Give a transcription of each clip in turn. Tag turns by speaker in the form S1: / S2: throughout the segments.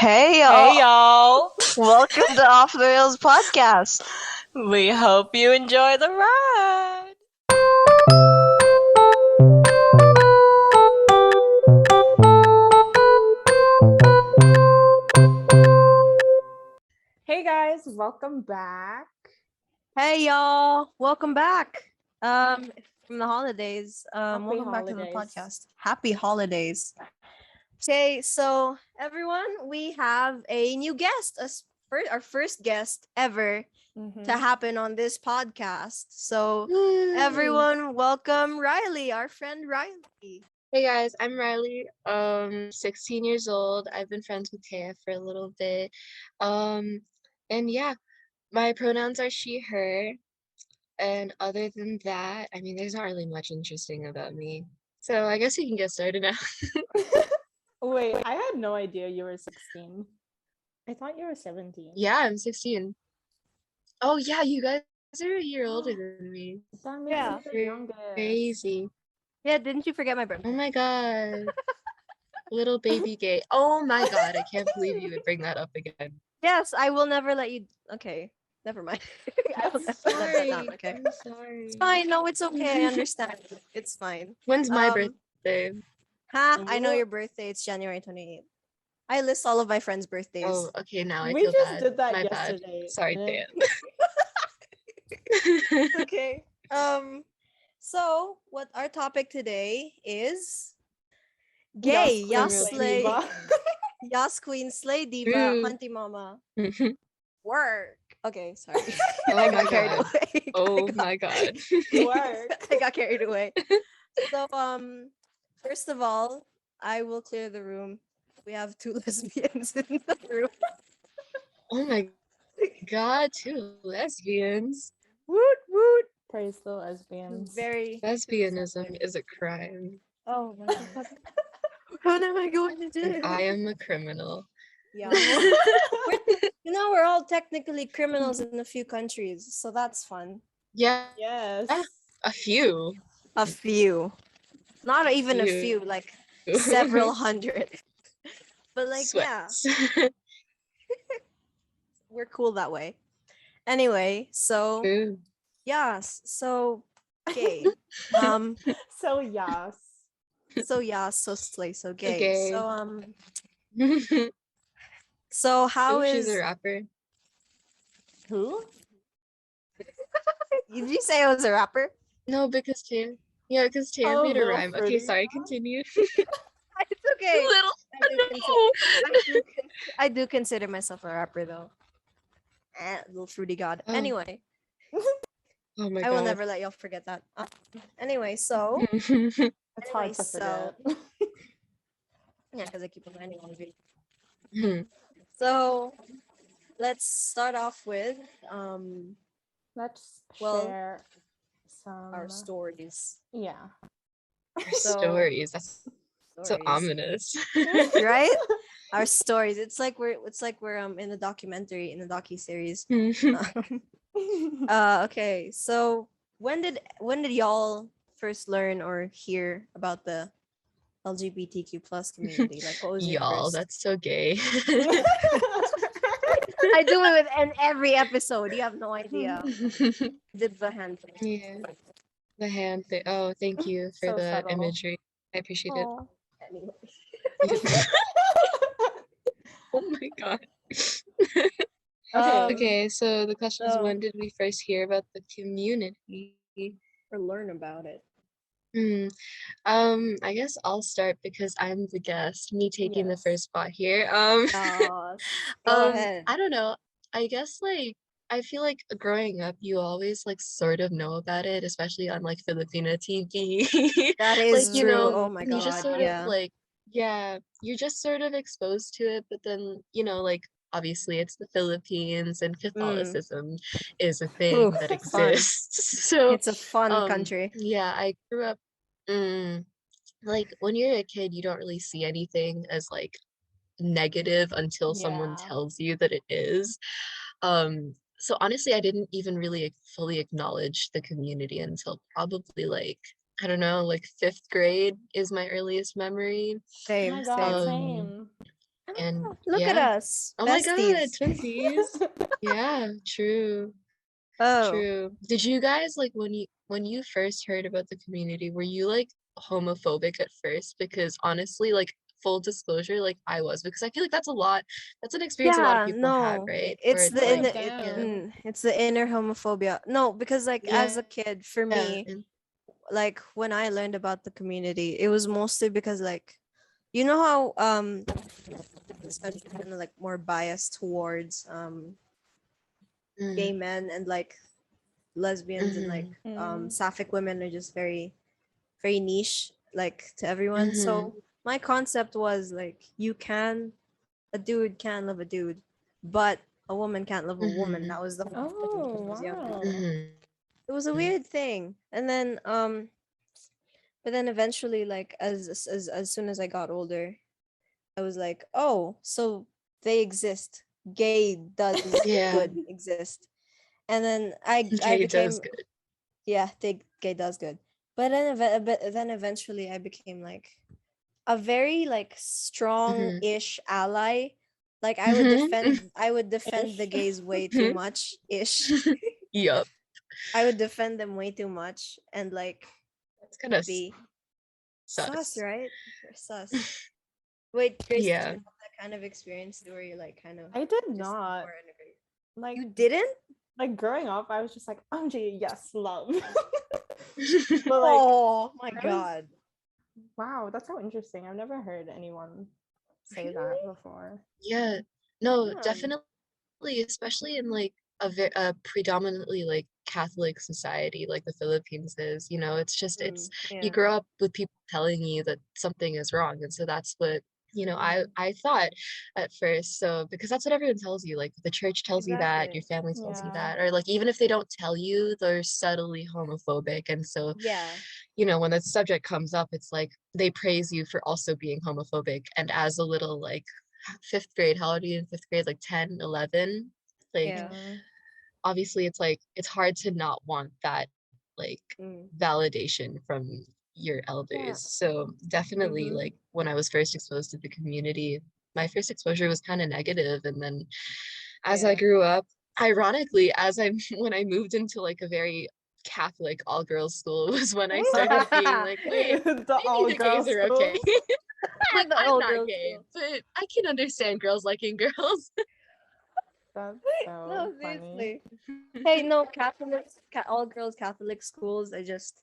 S1: Hey
S2: Hey
S1: y'all,
S2: y'all!
S1: welcome to Off the Rails podcast.
S2: We hope you enjoy the ride.
S3: Hey guys, welcome back.
S1: Hey y'all, welcome back. From the holidays.
S3: Happy
S1: Welcome back to the
S3: holidays.
S1: podcast. Happy holidays. Okay, so everyone, we have a new guest, our first guest ever to happen on this podcast. So everyone, welcome Rylee, our friend Rylee.
S4: Hey guys, I'm Rylee. 16 years old. I've been friends with Taya for a little bit. And yeah, my pronouns are she, her. And other than that, I mean, there's not really much interesting about me. So I guess we can get started now.
S3: Wait, I had no idea you were 16. I thought you were 17.
S4: Yeah, I'm 16. Oh yeah, you guys are a year older than me.
S3: That makes
S1: Yeah.
S3: me the youngest.
S4: Crazy.
S1: Yeah, didn't you forget my
S4: Oh
S1: birthday?
S4: my God. Little baby gay. Oh my God, I can't believe you would bring that up again.
S1: Yes, I will never let you. Okay, never mind. I will never let that down. Okay,
S4: I'm sorry.
S1: it's fine. No, it's okay. I understand. It's fine.
S4: When's my
S1: Um,
S4: birthday?
S1: I know your birthday. It's January 28th. I list all of my friends' birthdays.
S4: Oh, okay, now I
S3: We
S4: feel
S3: just
S4: bad.
S3: did that
S4: My bad.
S3: yesterday.
S4: Sorry,
S3: and
S4: Dan.
S1: It's okay. So what our topic today is gay,
S3: Queen
S1: yas
S3: Slay
S1: slay,
S3: Diva.
S1: yas queen, slay diva,
S4: True.
S1: hunty mama,
S4: Oh
S1: work. Okay, sorry. I
S4: my
S1: got carried
S4: God.
S1: away.
S4: Oh my God.
S3: Work.
S1: I got carried away. So first of all, I will clear the room. We have two lesbians in the room.
S4: Oh my God, two lesbians.
S1: Woot woot.
S3: Praise the lesbians.
S1: Very.
S4: Lesbianism is a crime,
S1: Oh my god. What am I going to do?
S4: and I am a criminal.
S1: Yeah. We're all technically criminals in a few countries, so that's fun.
S4: Yeah,
S3: Yes.
S4: a few.
S1: A few. Not even a few, like several hundred. But like, yeah,
S4: Sweats.
S1: we're cool that way. Anyway, so
S4: True.
S1: yes, so gay.
S3: So yes.
S1: So yeah, so slay, so gay.
S4: Okay.
S1: So how
S4: Ooh, she's
S1: is
S4: a rapper.
S3: Who?
S1: did you say I was a rapper?
S4: No, because Tam. Yeah, because Tam
S3: Oh,
S4: made a
S3: Little
S4: rhyme. Okay,
S3: Fruity.
S4: sorry, continue.
S1: It's okay.
S4: Little.
S1: I do consider myself a rapper though. Little fruity god.
S4: Oh.
S1: Anyway,
S4: Oh my
S1: I will
S4: God.
S1: never let y'all forget that. Anyway, so
S3: It's hard to
S1: so-
S3: forget.
S1: yeah, because I keep reminding all of you. So let's start off with
S3: Let's
S1: Well,
S3: share some.
S1: our stories.
S3: Yeah.
S1: So-
S4: Stories. That's so
S1: Stories.
S4: ominous.
S1: Right? Our stories. It's like we're in a documentary, in a docu-series. Okay, so when did y'all first learn or hear about the LGBTQ plus community? Like, what was your
S4: Y'all,
S1: first?
S4: that's so gay.
S1: I do it in every episode. You have no idea. Did the hand thing.
S4: Yeah. The hand thing. Oh, thank you for
S3: So
S4: the
S3: subtle.
S4: imagery. I appreciate it.
S1: Aw. Anyway.
S4: Oh my God.
S3: Okay.
S4: Okay, so the question is,
S1: So-
S4: when did we first hear about the community?
S1: Or learn about it.
S4: I guess I'll start because I'm the guest, me taking the
S3: Yes.
S4: first spot here.
S1: Go ahead.
S4: I don't know. I guess like I feel like growing up, you always like sort of know about it, especially on like Filipino TV.
S1: That
S4: Like,
S1: is
S4: you
S1: true.
S4: know,
S1: Oh my
S4: you just
S1: god.
S4: sort
S1: Yeah.
S4: of like, yeah, you're just sort of exposed to it, but then, like obviously it's the Philippines and Catholicism is a thing
S1: Ooh,
S4: that
S1: fun.
S4: exists. So,
S1: It's a fun country.
S4: yeah, I grew up, like when you're a kid, you don't really see anything as like negative until someone
S3: Yeah.
S4: tells you that it is. So honestly, I didn't even really fully acknowledge the community until probably like, I don't know, like fifth grade is my earliest memory.
S3: Oh
S1: Same,
S3: my God,
S1: same.
S4: Um,
S3: same.
S4: And
S1: Look at
S4: yeah.
S1: us,
S4: Oh my God,
S1: besties.
S4: twinsies. Yeah, true.
S1: Oh,
S4: True. Did you guys like when you first heard about the community, were you like homophobic at first? Because honestly, like full disclosure, like I was, because I feel like that's an experience a lot of
S1: yeah,
S4: people have,
S1: no,
S4: right? Where
S1: it's
S4: it's
S1: the
S3: Oh
S4: like,
S1: inner,
S4: yeah,
S3: damn.
S1: it's the inner homophobia. No, because like as
S4: yeah,
S1: a kid, for me,
S4: and
S1: like when I learned about the community, it was mostly because like, you know how this country kind of like more biased towards gay
S4: mm,
S1: men and like lesbians and like
S4: mm-hmm,
S3: Mm.
S1: sapphic women are just very niche like to everyone.
S4: mm-hmm,
S1: So my concept was like a dude can love a dude, but a woman can't love a woman.
S4: mm-hmm,
S1: That was the whole thing when
S3: Oh,
S1: I was younger.
S3: wow.
S4: mm-hmm,
S1: It was a weird thing. And then but then eventually like as soon as I got older, I was like, "Oh, so they exist. Gay does
S4: yeah,
S1: good exist." And then I
S4: gay does
S1: became,
S4: good.
S1: yeah, gay does good. But then eventually I became like a very like
S4: Mm-hmm,
S1: strong-ish ally. Like
S4: mm-hmm,
S1: I would defend the
S3: Ish.
S1: gays way too
S4: mm-hmm.
S1: much ish.
S4: Yup,
S1: I would defend them way too much and like
S4: that's kind of
S1: be sus,
S4: sus.
S1: right? Or sus. Wait, Grace, did you
S4: Yeah.
S1: have that kind of experience too, where you like kind of
S3: I did
S1: just
S3: not.
S1: more integrate?
S3: Like
S1: You didn't?
S3: like growing up, I was just like, OMG, yes, love. But like
S1: Oh my
S3: I was
S1: god.
S3: wow, that's so interesting. I've never heard anyone say
S1: Really?
S3: that before.
S4: Yeah. No,
S1: Hmm.
S4: definitely, especially in like a predominantly like Catholic society like the Philippines is, it's just
S1: Mm,
S4: you
S1: yeah.
S4: grow up with people telling you that something is wrong. And so that's what, I
S1: Hmm.
S4: I thought at first. So because that's what everyone tells you, like the church tells you that, your
S1: Exactly.
S4: family tells you
S3: Yeah.
S4: that, or like even if they don't tell you, they're subtly homophobic. And so,
S1: Yeah.
S4: when the subject comes up, it's like they praise you for also being homophobic. And as a little like fifth grade, how old are you in fifth grade? Like 10, 11. Like
S1: Yeah.
S3: Yeah.
S4: obviously it's like it's hard to not want that like
S1: Mm.
S4: validation from your
S3: Yeah.
S4: elders. So definitely
S1: Mm-hmm.
S4: like when I was first exposed to the community, my first exposure was kind of negative. And then as I
S1: Yeah.
S4: grew up, ironically, as I when I moved into like a very Catholic all girls school was when I started being like, wait,
S3: The
S4: maybe
S3: all
S4: the gays
S3: girls
S4: are okay.
S3: schools.
S4: Like
S1: The
S4: I'm
S1: old
S4: not
S1: girls
S4: gay,
S1: school.
S4: but I can understand girls liking girls.
S3: That's so
S1: No,
S3: funny.
S1: seriously. Hey, no, all girls Catholic schools are just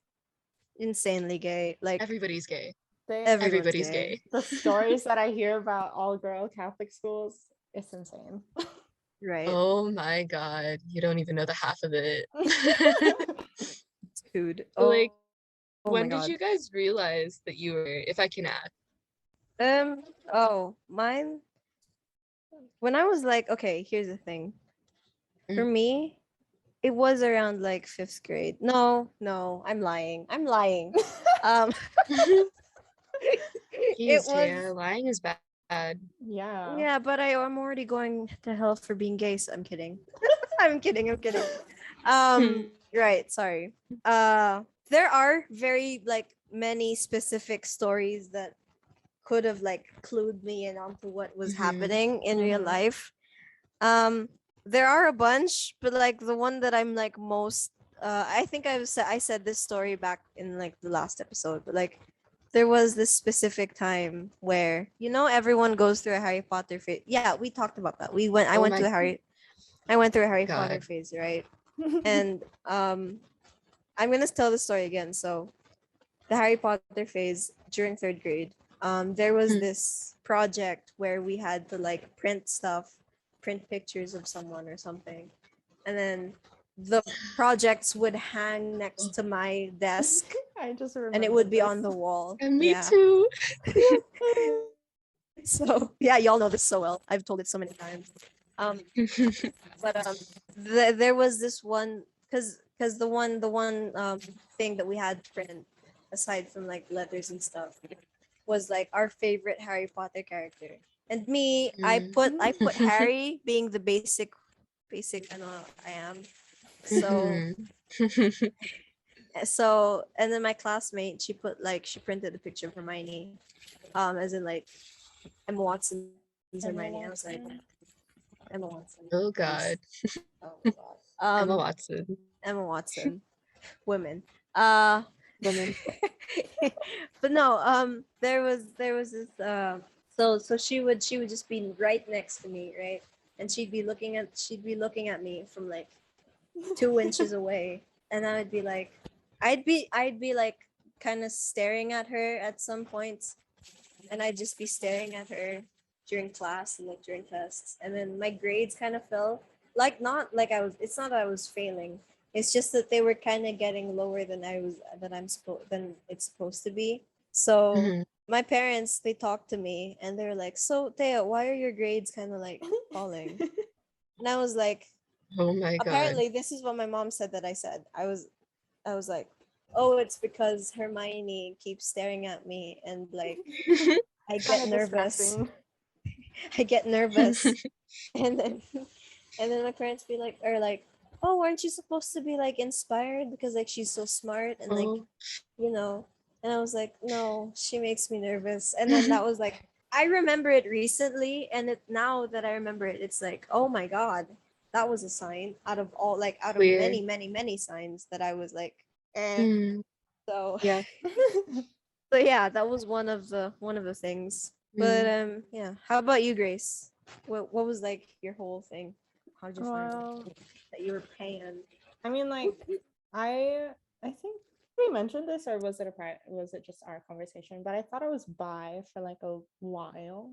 S1: insanely gay. Like
S4: Everybody's gay.
S3: They
S1: everyone's
S4: Everybody's
S1: gay,
S4: gay.
S3: the stories that I hear about all girl Catholic schools, it's insane.
S1: right?
S4: Oh my God. You don't even know the half of it.
S1: Dude.
S4: So,
S1: Oh,
S4: like,
S1: oh my
S4: when did
S1: god.
S4: you guys realize that you were, if I can ask?
S1: Oh, mine. When I was like, okay, here's the thing. For
S4: Mm.
S1: me, it was around like fifth grade. No, no, I'm lying. I'm lying. Um, it
S4: Jeez,
S1: was,
S4: Taya, lying is bad.
S3: Yeah.
S1: yeah, but I'm already going to hell for being gay. So I'm kidding. I'm kidding. I'm kidding. Right. Sorry. There are very like many specific stories that could have like clued me in onto what was
S4: Mm-hmm.
S1: happening in real
S3: Mm-hmm.
S1: life. Um, there are a bunch, but like the one that I'm like most, I think I said this story back in like the last episode, but like there was this specific time where everyone goes through a Harry Potter phase. Yeah, we talked about that.
S4: Oh my
S1: I went through a Harry Potter
S4: God.
S1: phase, right? And I'm gonna tell the story again. So the Harry Potter phase during third grade, there was
S4: Mm.
S1: this project where we had to like print pictures of someone or something, and then the projects would hang next to my desk,
S3: I just
S1: and it would
S3: remembered
S1: be
S3: this.
S1: on the wall.
S4: And me
S1: Yeah.
S4: too.
S1: So yeah, y'all know this so well. I've told it so many times. Um, but there was this one because the one thing that we had to print aside from like letters and stuff was like our favorite Harry Potter character. And me,
S4: Mm.
S1: I put Harry being the basic I know I am. So
S4: Mhm.
S1: and then my classmate, she printed a picture of Hermione, as in like Emma Watson Hermione. I was like Emma Watson.
S4: Oh God.
S1: Oh my god.
S4: Emma Watson.
S1: Emma Watson. Women.
S4: Women.
S1: But no, there was this so she would just be right next to me, right? And she'd be looking at me from like 2 inches away. And I'd be like I'd be like kind of staring at her at some points, and I'd just be staring at her during class and like during tests. And then my grades kind of fell. Like not like I was it's not that I was failing. It's just that they were kind of getting lower than it's supposed to be. So
S4: Mhm.
S1: my parents, they talked to me and they were like, "So Thea, why are your grades kind of like falling?" And I was like,
S4: Oh my God.
S1: apparently this is what my mom said that I said. I was like, "Oh, it's because Hermione keeps staring at me and like I get
S3: Kind of
S1: nervous."
S3: distracting.
S1: I get nervous. And then my parents be like, or like, "Oh, aren't you supposed to be like inspired because like she's so smart and like,
S4: Oh.
S1: you know?" And I was like, "No, she makes me nervous." And then that was like, I remember it recently, and now that I remember it, it's like, oh my god, that was a sign out of
S4: Clear.
S1: many, many, many signs that I was like, eh.
S4: Mm,
S1: So
S4: yeah.
S1: so yeah, that was one of the things. But
S4: Mm.
S1: yeah. How about you, Grace? What was like your whole thing? How'd you find
S3: Well,
S1: that you were panned?
S3: I mean, like, I think we mentioned this, or was it was it just our conversation? But I thought I was bi for like a while,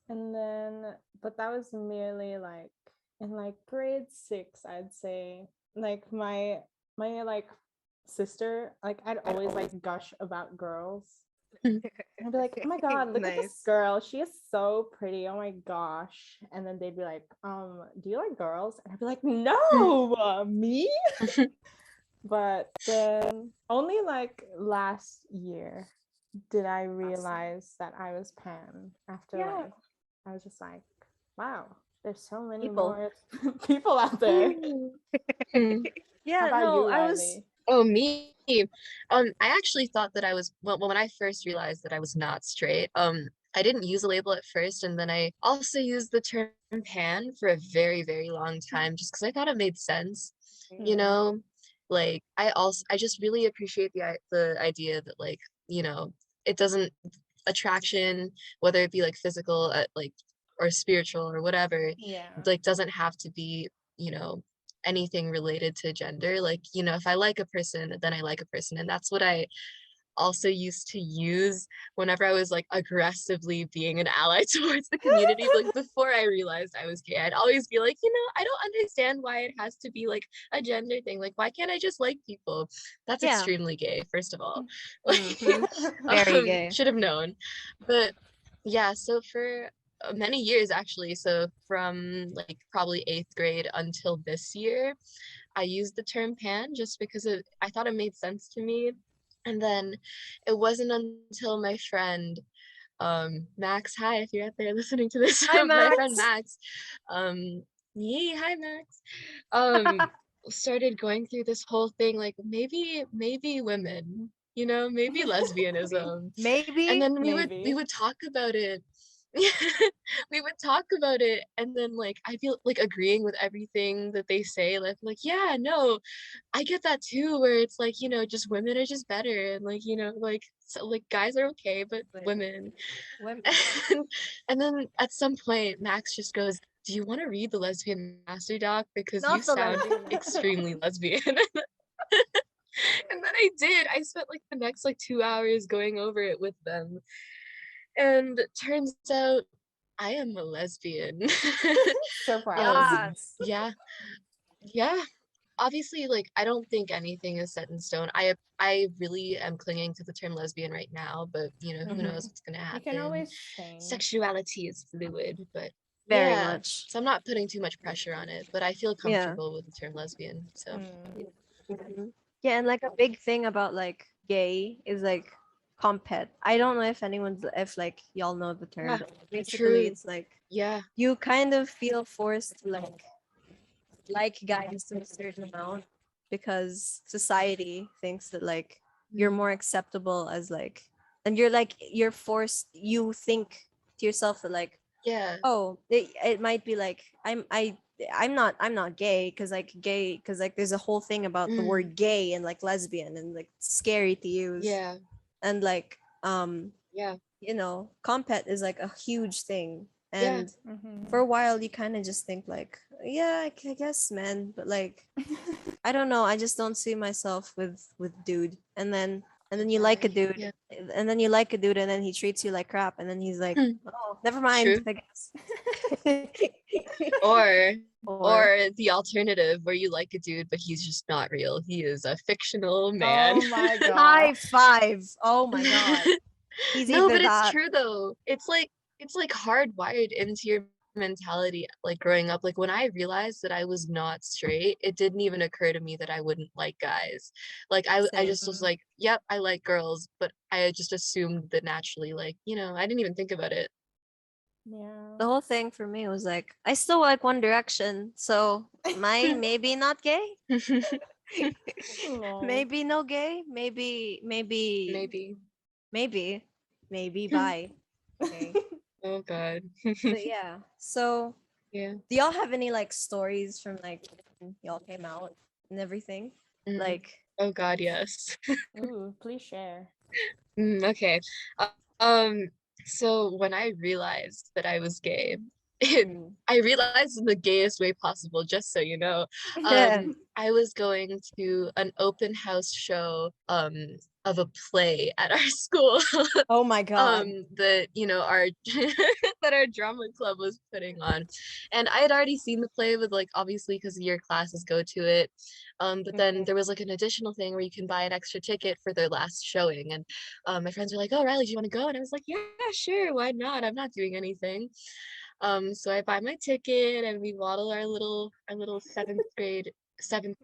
S3: and then, but that was merely like in like grade 6, I'd say. Like my like sister, like I'd always like gush about girls. And I'd be like, "Oh my god, look at this
S1: Nice.
S3: girl. She is so pretty. Oh my gosh." And then they'd be like, do you like girls?" And I'd be like, "No, me?" But then only like last year did I realize that I was pan after
S1: Yeah.
S3: like I was just like, wow, there's so many
S1: People.
S3: more people out there.
S4: Mm.
S3: How
S1: Yeah,
S3: about
S1: no,
S3: you,
S1: I was
S3: Riley?
S4: Oh, me. I actually thought that I was well, when I first realized that I was not straight, I didn't use a label at first, and then I also used the term pan for a very, very long time just because I thought it made sense. You
S3: Mm.
S4: know, like I just really appreciate the idea that like, it doesn't attraction, whether it be like physical, like or spiritual or whatever,
S3: Yeah.
S4: like doesn't have to be, you know, anything related to gender. Like, if I like a person, then I like a person. And that's what I also used to use whenever I was like aggressively being an ally towards the community. Like before I realized I was gay, I'd always be like, I don't understand why it has to be like a gender thing. Like, why can't I just like people? That's
S1: yeah.
S4: extremely gay, first of all.
S1: Mhm. Very gay.
S4: Should have known. But yeah, so for many years actually, so from like probably 8th grade until this year, I used the term pan just because I thought it made sense to me. And then it wasn't until my friend, Max, hi, if you're out there listening to this,
S1: Hi,
S4: my friend
S1: Max.
S4: Max, yay, hi, Max, um, started going through this whole thing, like maybe women, maybe lesbianism. And
S1: Maybe.
S4: then we
S3: Maybe.
S4: would talk about it. We would talk about it, and then like I feel like agreeing with everything that they say, like yeah, no, I get that too, where it's like, just women are just better, and like, like so, like guys are okay, but
S1: But
S4: women.
S1: women.
S4: And then at some point Max just goes, "Do you want to read the lesbian master doc, because you
S1: Not the
S4: sound
S1: lesbian.
S4: extremely lesbian?" And then I did. I spent like the next like 2 hours going over it with them, and turns out I am a lesbian.
S3: Surprise.
S4: um
S1: Yes.
S4: yeah, yeah, obviously, like I don't think anything is set in stone. I really am clinging to the term lesbian right now, but who knows
S3: Mhm.
S4: what's gonna
S3: You can
S4: happen.
S3: always change.
S4: Sexuality is fluid, but
S1: Very
S4: yeah.
S1: much.
S4: So I'm not putting too much pressure on it, but I feel
S1: Yeah.
S4: comfortable with the term lesbian. So
S3: Mm.
S1: Mhm. Yeah, and like a big thing about like gay is like compet. I don't know if like y'all know the term,
S4: yeah,
S1: but basically
S4: true.
S1: it's like
S4: Yeah.
S1: you kind of feel forced to like guys to a certain amount because society thinks that like you're more acceptable as like, and you're forced, you think to yourself that like,
S4: Yeah.
S1: Oh, it might be like I'm not gay because like there's a whole thing about the
S4: Mm,
S1: word gay and like lesbian and like scary to use.
S4: yeah.
S1: And like
S4: Yeah.
S1: compet is like a huge thing.
S4: Yeah.
S1: And
S3: Mm-hmm.
S1: for a while you kind of just think like, yeah, I guess, man, but like I don't know, I just don't see myself with dude. And then you like a
S4: Exactly.
S1: dude,
S4: Yeah.
S1: and then you like a dude, and then he treats you like crap, and then he's like,
S4: Hmm,
S1: oh, never mind,
S4: true.
S1: I guess.
S4: Or
S1: Or
S4: or the alternative where you like a dude but he's just not real. He is a fictional man.
S3: Oh my
S1: high
S3: god.
S1: five. Oh my god. He's
S4: No,
S1: either
S4: but it's
S1: that.
S4: true though. It's like hardwired into your mentality like growing up. Like when I realized that I was not straight, it didn't even occur to me that I wouldn't like guys. Like I
S1: Same.
S4: just was like, yep, I like girls, but I just assumed that naturally, like, I didn't even think about it.
S3: Yeah.
S1: The whole thing for me was like, I still like One Direction, so my maybe not gay.
S3: No.
S1: Maybe no gay.
S4: Maybe.
S1: Maybe, maybe bi. Okay.
S4: Oh God.
S1: But yeah. So
S4: Yeah.
S1: do y'all have any like stories from like when y'all came out and everything?
S4: Mm.
S1: Like,
S4: Oh God, yes.
S3: Ooh, please share.
S4: Okay. Uh, Um, so when I realized that I was gay, and
S1: mm.
S4: I realized in the gayest way possible, just so you know,
S1: Yeah.
S4: I was going to an open house show of a play at our school
S1: Oh my god.
S4: that our that our drama club was putting on. And I had already seen the play with like obviously because your classes go to it. But then
S1: Mhm.
S4: there was like an additional thing where you can buy an extra ticket for their last showing. And my friends were like, "Oh, Rylee, do you want to go?" And I was like, "Yeah, sure, why not? I'm not doing anything." So I buy my ticket and we waddle our little seventh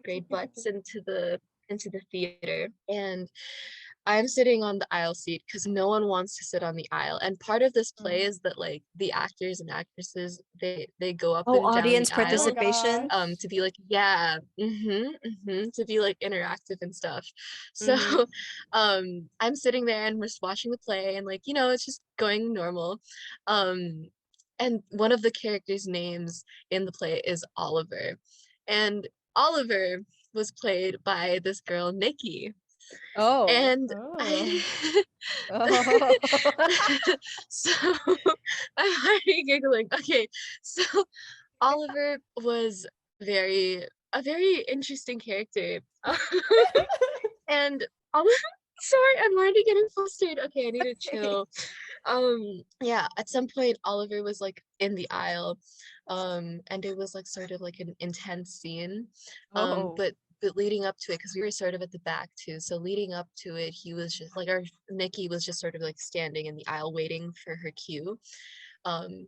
S4: grade butts into the theater. And I'm sitting on the aisle seat because no one wants to sit on the aisle. And part of this play
S3: Mm.
S4: is that like the actors and actresses they go up
S1: Oh,
S4: and down the
S1: audience
S3: Oh my
S4: aisle
S1: participation.
S3: gosh.
S4: to be like yeah to be like interactive and stuff. So
S1: Mm-hmm.
S4: I'm sitting there and we're just watching the play and like it's just going normal. Um and one of the characters' names in the play is Oliver. And Oliver was played by this girl, Nikki.
S1: Oh.
S4: And
S3: Oh.
S4: I
S1: Oh.
S4: so I'm already giggling. Okay, so Oliver was very a very interesting character. And Oliver, sorry, I'm already getting flustered. Okay, I need to chill. Yeah, at some point Oliver was like in the aisle, and it was like sort of like an intense scene.
S1: Oh.
S4: But leading up to it, because we were sort of at the back too, so leading up to it, he was just like our Nikki was just sort of like standing in the aisle waiting for her cue. Um,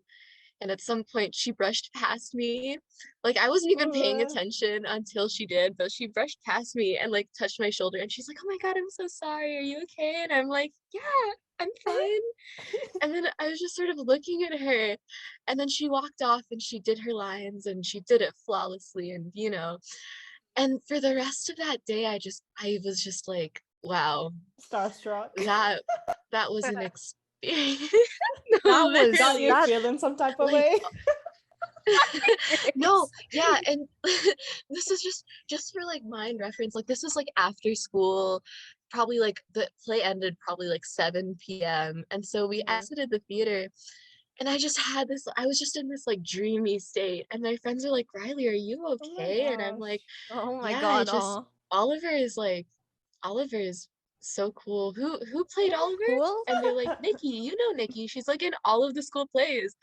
S4: and at some point she brushed past me. Like I wasn't even paying
S3: Ooh.
S4: attention until she did, but she brushed past me and like touched my shoulder and she's like, "Oh my God, I'm so sorry. Are you okay?" And I'm like, "Yeah, I'm fine." And then I was just sort of looking at her, and then she walked off and she did her lines and she did it flawlessly. And for the rest of that day, I was just like, wow,
S3: Starstruck.
S4: that that was an experience.
S1: That
S4: No,
S1: was
S3: Got you
S4: literally,
S1: that
S3: feeling some type of
S4: like,
S3: way?
S4: no, yeah, and this is just for like mind reference. Like this was like after school, probably like the play ended probably like 7 p.m. And so we
S3: Mhm.
S4: exited the theater and I was just in this like dreamy state. And my friends are like, "Rylee, are you
S3: Oh my
S4: okay?" And I'm like,
S3: gosh.
S1: Oh my
S4: "Yeah,
S1: god. Oh.
S4: Oliver is like Oliver is so cool. Who played Oliver?"
S1: Cool.
S4: And they're like, "Nikki, you know Nikki. She's like in all of the school plays."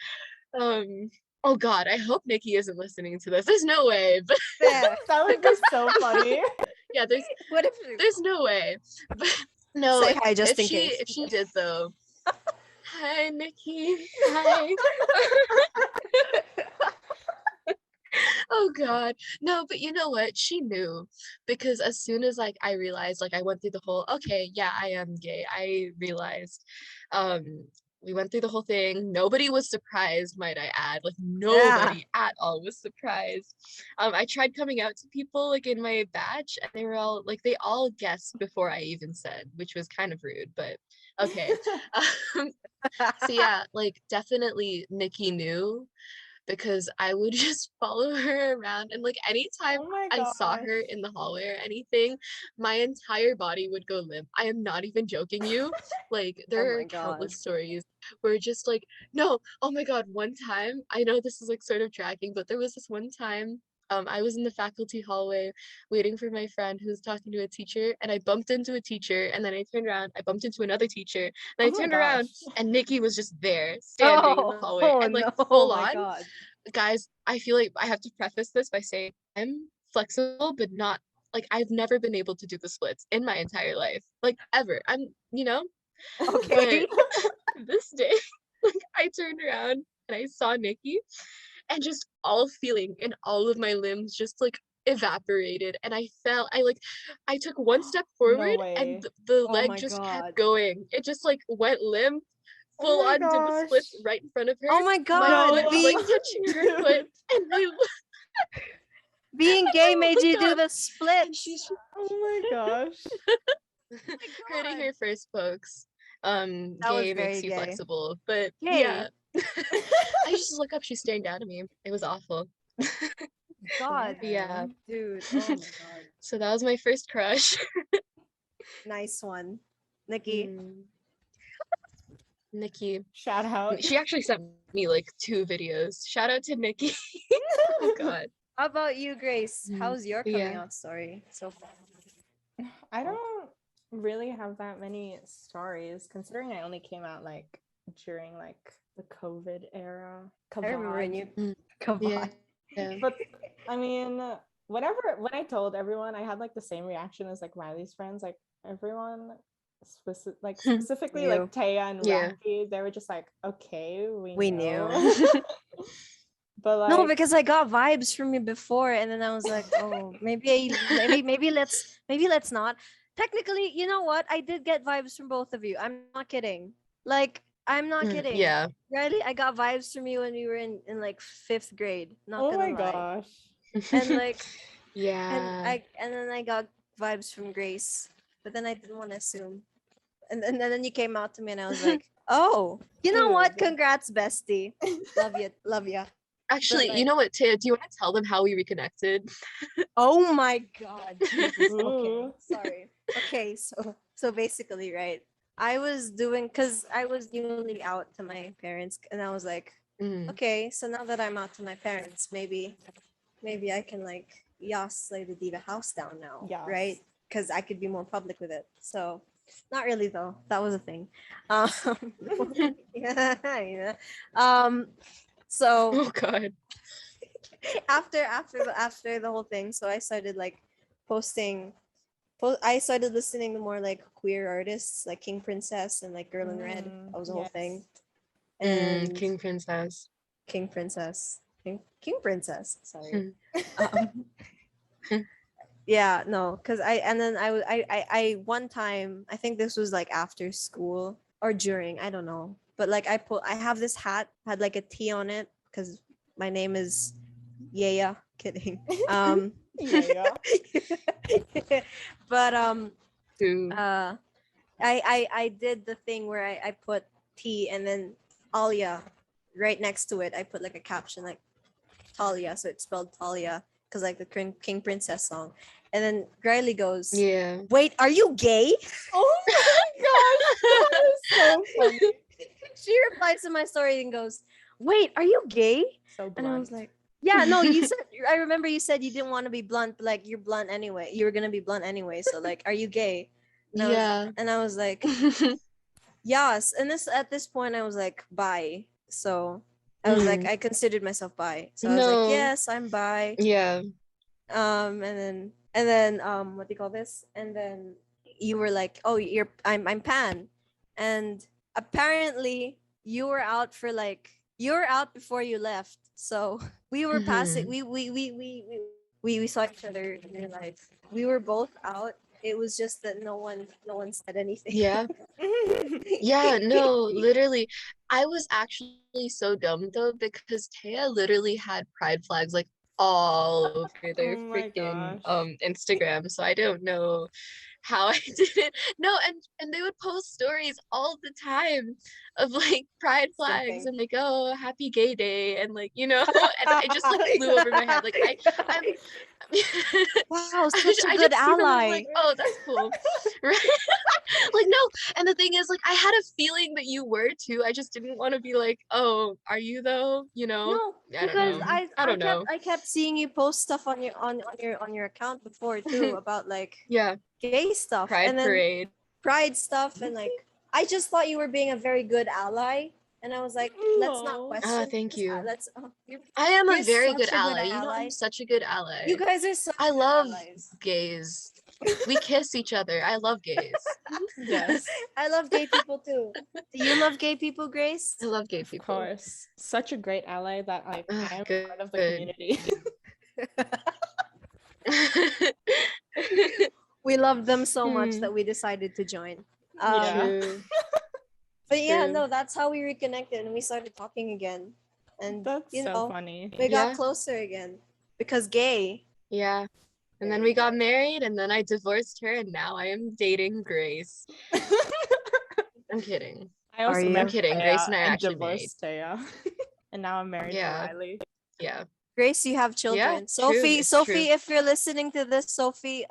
S4: Oh God, I hope Nikki isn't listening to this. There's no way, but
S1: Yeah.
S3: That would be so funny.
S4: yeah,
S1: What if
S4: there's no way. But no,
S1: say hi just
S4: if
S1: in
S4: she
S1: case?
S4: if she did though, hi Nikki, hi. Oh God, no, but you know what? She knew because as soon as like I realized, like I went through the whole, okay, yeah, I am gay. I realized, um, We went through the whole thing. Nobody was surprised, might I add. Like
S1: Yeah.
S4: nobody at all was surprised. I tried coming out to people like in my batch, and they were all like, they all guessed before I even said, which was kind of rude, but okay. So yeah, like definitely Nikki knew, because I would just follow her around, and like anytime
S3: Oh my
S4: I saw
S3: gosh.
S4: her in the hallway or anything, my entire body would go limp. I am not even joking you. Like
S1: Oh
S4: there
S1: my
S4: are
S1: god.
S4: countless stories where just like, no, oh my god, one time, I know this is like sort of dragging, but there was this one time I was in the faculty hallway waiting for my friend who was talking to a teacher, and I bumped into a teacher, and then I turned around, I bumped into another teacher, and I
S3: Oh my
S4: turned around,
S3: gosh.
S4: and Nikki was just there, standing in the hallway,
S1: Oh
S4: and like
S1: no,
S4: full
S1: my
S4: on,
S1: god.
S4: guys, I feel like I have to preface this by saying I'm flexible, but not like I've never been able to do the splits in my entire life, like ever. I'm,
S1: Okay.
S4: but this day, like I turned around and I saw Nikki, and just all feeling in all of my limbs just like evaporated, and I took one step
S3: No
S4: forward, and
S3: way.
S4: the
S1: Oh
S4: leg
S1: my
S4: just kept
S1: god.
S4: going. It just like went limp,
S3: Oh
S4: full
S3: my
S4: on did the
S3: gosh.
S4: splits right in front of her.
S1: Oh my
S4: My
S1: god.
S4: foot was like
S1: Being
S4: touching her foot,
S3: Dude.
S4: and
S1: being
S4: I
S1: gay made
S4: looked
S1: you do
S4: up,
S1: the
S4: and
S1: splits.
S4: she's
S3: Oh my gosh.
S4: heard it
S1: God.
S4: here first, folks.
S1: That was
S4: Gay makes
S1: very
S4: you
S1: gay.
S4: flexible, but yeah.
S1: Gay.
S4: I just look up, she's staring down at me. It was awful.
S1: God.
S4: Yeah.
S1: Dude. Oh my god.
S4: So that was my first crush.
S1: Nice one. Nikki.
S4: Mm, Nikki.
S3: Shout out.
S4: She actually sent me like 2 videos. Shout out to Nikki. Oh god.
S1: How about you, Grace?
S4: Mm,
S1: How's your coming
S4: yeah.
S1: out story so far?
S3: I don't really have that many stories, considering I only came out like during like the COVID era.
S1: I remember when you
S4: Mm,
S1: come
S4: yeah.
S1: on.
S4: Yeah.
S3: But I mean, when I told everyone, I had like the same reaction as like Riley's friends. Like everyone, specifically
S1: You.
S3: like Taya and
S4: Yeah.
S3: Rafi, they were just like, okay,
S1: We
S3: know. But like,
S1: No, because I got vibes from you before, and then I was like, oh, maybe let's not. Technically, you know what? I did get vibes from both of you. I'm not kidding. Like, I'm not kidding.
S4: Yeah.
S1: Really, I got vibes from you when we were in like 5th grade. Not
S3: oh
S1: gonna
S3: my
S1: lie.
S3: gosh.
S1: And like,
S4: Yeah.
S1: and then I got vibes from Grace, but then I didn't want to assume. And then you came out to me, and I was like, oh, you know what?
S3: Dude.
S1: Congrats, bestie. Love ya.
S4: Actually,
S1: like-
S4: you know what, Taya, do you want to tell them how we reconnected?
S1: Oh my god. Jesus. Okay.
S3: Ooh.
S1: Sorry. Okay, so basically, right. I was doing cuz I was newly out to my parents, and I was like,
S4: Mm.
S1: okay, so now that I'm out to my parents, maybe I can like yass like the diva house down now,
S3: Yes.
S1: right? Cuz I could be more public with it. So not really though. That was a thing. Um yeah. So
S4: Oh god.
S1: after the whole thing, so I started like posting I started listening to more like queer artists like King Princess and like Girl in Red. That was the whole thing. And
S4: King Princess.
S1: King Princess. King Princess. Sorry.
S4: Hmm.
S1: Yeah, no, because I one time, I think this was like after school or during, I don't know. But like I have this hat, had like a T on it because my name is Yaya. Kidding.
S3: Yeah.
S1: But
S4: Who?
S1: I did the thing where I put T and then Alia right next to it. I put like a caption like Talia, so it's spelled Talia because like the King Princess song. And then Rylee goes,
S4: Yeah.
S1: "Wait, are you gay?"
S3: Oh my gosh. That is so funny.
S1: She replies to my story and goes, "Wait, are you gay?"
S3: So
S1: And I was
S3: blunt.
S1: like, "Yeah, no, you said I remember you said you didn't want to be blunt, but like you're blunt anyway. You were gonna be blunt anyway. So like, are you gay?" And I was like, yes. And at this point I was like, bi. So I was like, I considered myself bi. So I was like,
S4: No.
S1: yes, I'm bi.
S4: Yeah.
S1: And then what do you call this? And then you were like, oh, I'm pan. And apparently you were out before you left. So we were passing, we saw each other in real life. We were both out It was just that no one said anything.
S4: Yeah. Yeah, no, literally. I was actually so dumb though because Taya literally had pride flags like all over their
S3: Oh my
S4: freaking
S3: gosh.
S4: Instagram. So I don't know how I did it. No, and they would post stories all the time of like pride flags
S1: Simping.
S4: and like, oh, happy gay day and like, and it just like flew over my head. Like I'm
S1: Wow, such a
S4: I
S1: good
S4: just see them, I'm
S1: ally.
S4: like, oh, that's cool. Right? Like, no. And the thing is, like, I had a feeling that you were too. I just didn't want to be like, oh, are you though?
S1: No,
S4: I don't
S1: because
S4: know.
S3: Mm.
S4: I don't know.
S1: I kept seeing you post stuff on your account before too about like
S4: Yeah,
S1: gay stuff
S4: Pride
S1: and then
S4: Parade.
S1: pride stuff and like I just thought you were being a very good ally and I was like, let's not
S3: No.
S4: Ah,
S1: question
S4: thank
S1: this.
S4: you.
S1: Let's
S4: I am a
S1: you're
S4: very good
S1: such a good
S4: ally. You know, I'm
S1: ally.
S4: such a good ally.
S1: You guys are such
S4: I
S1: good
S4: love
S1: allies.
S4: gays. We kiss each other. I love gays.
S3: Yes.
S1: I love gay people too. Do you love gay people, Grace?
S4: I love gay
S3: Of
S4: people.
S3: course. Such a great ally that like
S4: Ugh,
S3: I am
S4: good.
S3: part of the community.
S1: We loved them so much
S4: Hmm.
S1: that we decided to join.
S3: Yeah.
S4: True.
S1: But yeah,
S4: True.
S1: no, that's how we reconnected and we started talking again. And
S3: That's
S1: you
S3: so
S1: know,
S3: funny.
S1: we got
S4: Yeah.
S1: closer again because gay.
S4: Yeah. And then
S1: Very
S4: we got
S1: gay.
S4: married, and then I divorced her, and now I am dating Grace. I'm kidding.
S3: I
S1: Are
S3: also
S1: you?
S4: I'm
S3: met
S4: kidding.
S3: Taya
S4: Grace and I are
S3: and
S4: actually married.
S3: divorced Taya. And now I'm married
S4: Yeah.
S3: to Rylee.
S4: Yeah.
S1: Grace, you have
S4: Yeah.
S1: children.
S4: True.
S1: Sophie,
S4: It's
S1: Sophie,
S4: true.
S1: if you're listening to this, Sophie,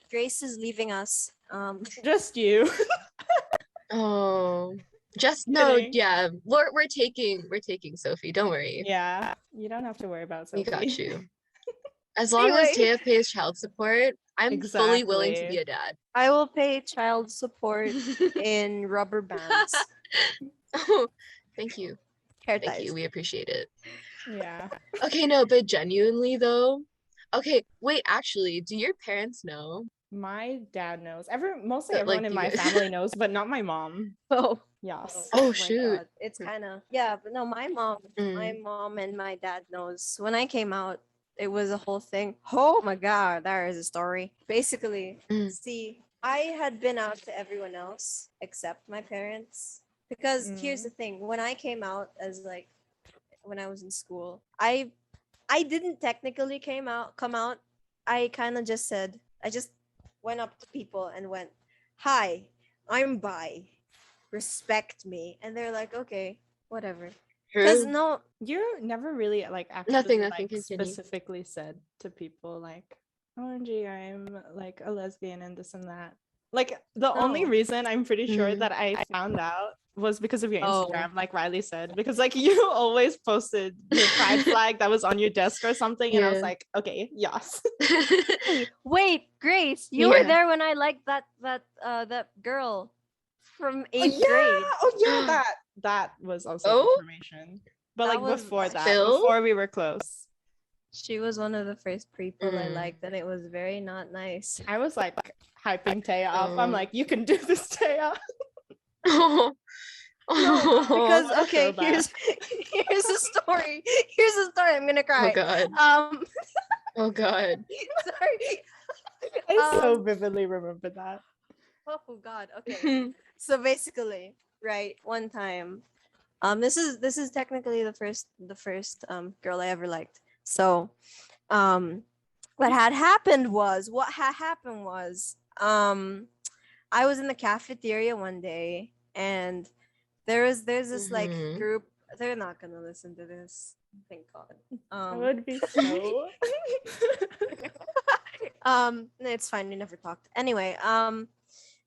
S1: Grace is leaving us.
S3: Just you.
S4: Oh. Just no,
S3: Kidding.
S4: yeah. We're taking Sophie. Don't worry.
S3: Yeah. You don't have to worry about
S4: We
S3: Sophie.
S4: got you. As long as
S1: Anyway,
S4: Taya pays child support, I'm fully willing to be
S3: Exactly.
S4: a dad.
S1: I will pay child support in rubber bands,
S4: Oh, thank you.
S1: hair
S4: Thank you.
S1: ties.
S4: We appreciate it.
S3: Yeah.
S4: Okay, no, but genuinely though. Okay, wait, actually, do your parents know
S3: My dad knows. Mostly
S4: that
S3: everyone
S4: like
S3: in
S4: you
S3: my
S4: guys
S3: family knows, but not my mom.
S1: Oh,
S3: Yes.
S4: Oh
S1: my
S4: shoot.
S1: God. It's kind of yeah, but no, my mom
S4: Mm,
S1: and my dad knows. When I came out, it was a whole thing. Oh my God, there is a story. Basically,
S4: mm,
S1: see, I had been out to everyone else except my parents because here's the
S3: Mm.
S1: thing: when I came out as like when I was in school, I didn't technically come out. I kind of just said I just went up to people and went, "Hi, I'm bi. Respect me." And they're like, "Okay, whatever." Cuz
S4: true.
S1: no,
S3: You never really like
S4: Nothing,
S3: actually
S4: nothing,
S3: like
S4: continue.
S3: specifically said to people like, OMG, I'm like a lesbian and this and that. Like the only
S1: no.
S3: reason I'm pretty sure
S4: Mm.
S3: that I found out was because of your
S4: Oh.
S3: Instagram, like Rylee said, because like you always posted your pride flag that was on your desk or something, and I was
S4: Yeah.
S3: like, okay, yes.
S1: Hey, wait, Grace, you were
S4: Yeah.
S1: there when I liked that girl from
S3: Oh
S1: 8th grade.
S3: yeah, that was also
S4: Oh,
S3: information. But
S1: That
S3: like
S1: was
S3: before that,
S4: Phil?
S3: before we were close,
S1: she was one of the first people I
S4: Mm.
S1: liked and it was very not nice.
S3: I was like hyping Taya up. I'm
S4: Oh.
S3: like, you can do this, Taya.
S4: Oh.
S1: No, because
S3: What a
S1: okay,
S3: throwback.
S1: here's a story. Here's a story. I'm gonna
S4: Oh
S1: cry.
S4: god. Oh god.
S1: Sorry.
S3: I so
S1: Um,
S3: vividly remember that.
S1: oh God. Okay. So basically, right, one time, this is technically the first girl I ever liked. So, um, what had happened was I was in the cafeteria one day and there's this like
S4: Mhm.
S1: group. They're not gonna listen to this. Thank God.
S3: I would be so.
S1: It's fine. We never talked. Anyway,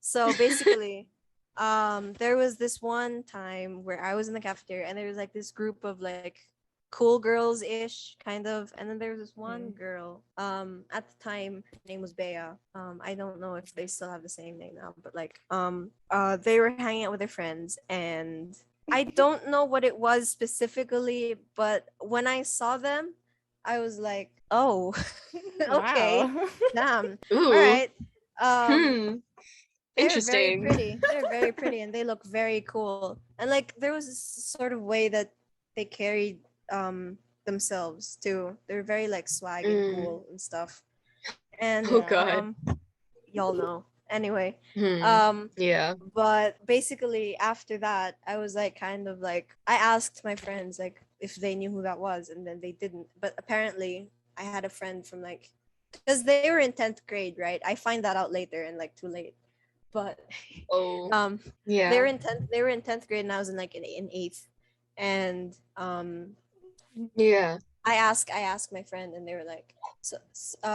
S1: so basically, there was this one time where I was in the cafeteria and there was like this group of like cool girls ish kind of, and then there was this one girl. At the time, her name was Bea. I don't know if they still have the same name now, but like, they were hanging out with their friends and. I don't know what it was specifically, but when I saw them, I was like, "Oh, okay,
S3: Wow.
S1: damn,
S4: Ooh.
S1: all right."
S4: Hmm.
S1: They're very
S4: Interesting.
S1: pretty. They're very pretty, and they look very cool. And like, there was this sort of way that they carried themselves too. They're very like swag and
S4: Mm.
S1: cool and stuff. And
S4: Oh God.
S1: y'all know. Anyway,
S4: Hmm. Yeah.
S1: but basically after that, I was like kind of like I asked my friends like if they knew who that was, and then they didn't. But apparently, I had a friend from like because they were in 10th grade, right? I find that out later and like too late. But
S4: Oh.
S1: um they
S4: Yeah.
S1: were in 10th grade and I was in like in 8th. And
S4: Yeah.
S1: I asked my friend, and they were like, so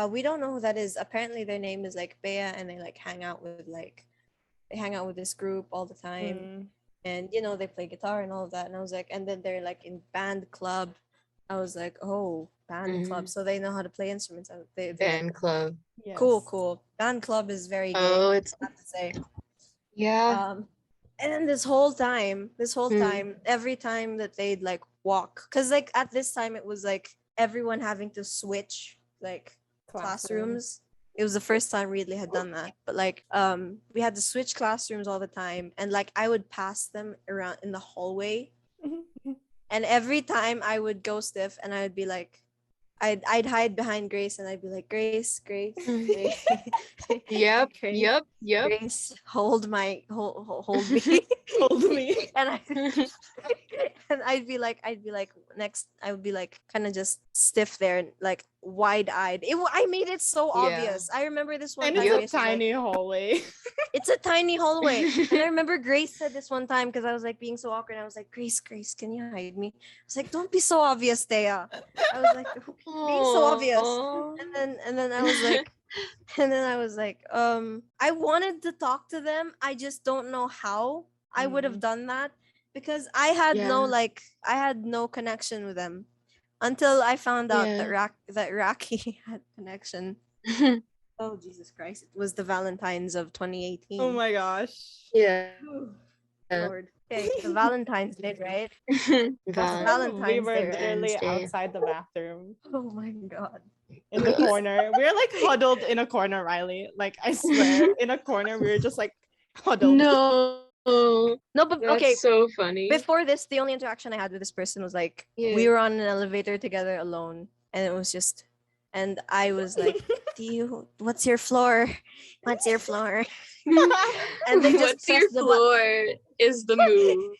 S1: we don't know who that is. Apparently their name is like Bea, and they like they hang out with this group all the time.
S3: Mm.
S1: And they play guitar and all of that. And I was like, and then they're like in band club. I was like, oh, band club,
S4: Hmm.
S1: so they know how to play instruments. They're like,
S4: Fan club.
S1: cool,
S3: Yes.
S1: cool. Band club is very
S4: Oh,
S1: gay,
S4: it's
S1: I have to say.
S4: yeah.
S1: And then this whole time,
S4: Hmm.
S1: every time that they'd like walk, because like at this time it was like everyone having to switch like classrooms. It was the first time Reedley had done that. But like we had to switch classrooms all the time, and like I would pass them around in the hallway, and every time I would go stiff, and I would be like, I'd hide behind Grace, and I'd be like, Grace, Grace, Grace,
S4: Yep.
S1: Grace,
S4: Yep. Yep.
S1: Grace, hold me.
S3: Hold me.
S1: And I and I'd be like next, I would be like kind of just stiff there and like wide eyed. I made it so
S4: Yeah.
S1: obvious. I remember this one
S3: And
S1: time
S3: it's a
S1: Grace was like,
S3: tiny hallway.
S1: it's a tiny hallway. And I remember Grace said this one time because I was like being so awkward. And I was like, Grace, can you hide me? I was like, don't be so obvious, Thea. I was like, being so obvious.
S4: Aw.
S1: And then I was like, I wanted to talk to them. I just don't know how I would have done that, because
S4: Yeah.
S1: I had no connection with them until I found out that
S4: Yeah.
S1: Raki had connection. Oh Jesus Christ! It was the Valentine's of 2018.
S3: Oh my gosh.
S4: Yeah.
S1: Lord. Okay, the Valentine's Day, right?
S3: That's when we
S1: Valentine's
S3: were
S1: Day.
S3: literally
S4: Day.
S3: outside the bathroom
S1: Oh my God.
S3: in the corner. We were like huddled in a corner, Riley. Like I swear, in a corner, we were just like huddled.
S4: No.
S1: No, but
S4: That's
S1: okay.
S4: so funny.
S1: Before this, the only interaction I had with this person was like
S4: Yeah.
S1: we were on an elevator together alone, and it was just, and I was like, what's your floor? What's your floor? And they just
S4: What's your
S1: pressed the button.
S4: floor is the move.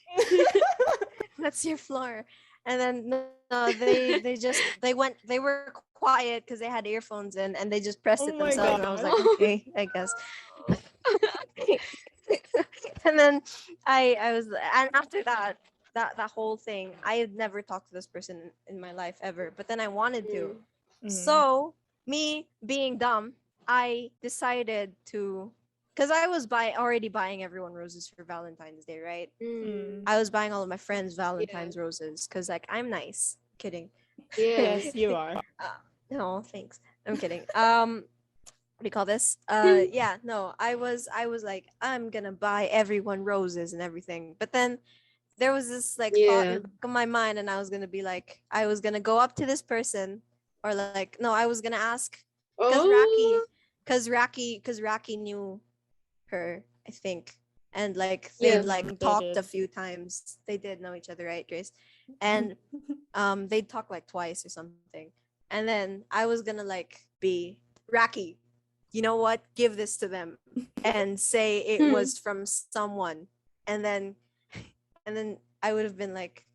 S1: What's your floor? And then no, they were quiet because they had earphones in, and they just pressed
S3: Oh
S1: it
S3: my
S1: themselves. And I was like,
S4: God.
S1: okay, I guess. And then I was, and after that whole thing, I had never talked to this person in my life ever, but then I wanted to. So me being dumb, I decided to, because I was already buying everyone roses for Valentine's Day, right? I was buying all of my friends Valentine's roses because like I'm nice. Kidding.
S4: Yeah.
S3: Yes, you are.
S1: No, thanks. I'm kidding. What do you call this? Yeah, no, I was like, I'm gonna buy everyone roses and everything. But then there was this like thought in
S4: Yeah.
S1: the back of my mind, and I was gonna be like, I was gonna go up to this person, or like, no, I was gonna ask, because
S4: Oh.
S1: Raki knew her, I think, and like
S4: Yeah.
S1: they'd like
S3: They
S1: talked
S3: did.
S1: a few times. They did know each other, right, Grace? And they'd talk like twice or something. And then I was gonna like be Raki, you know what? Give this to them and say it was from someone. And then I would have been like,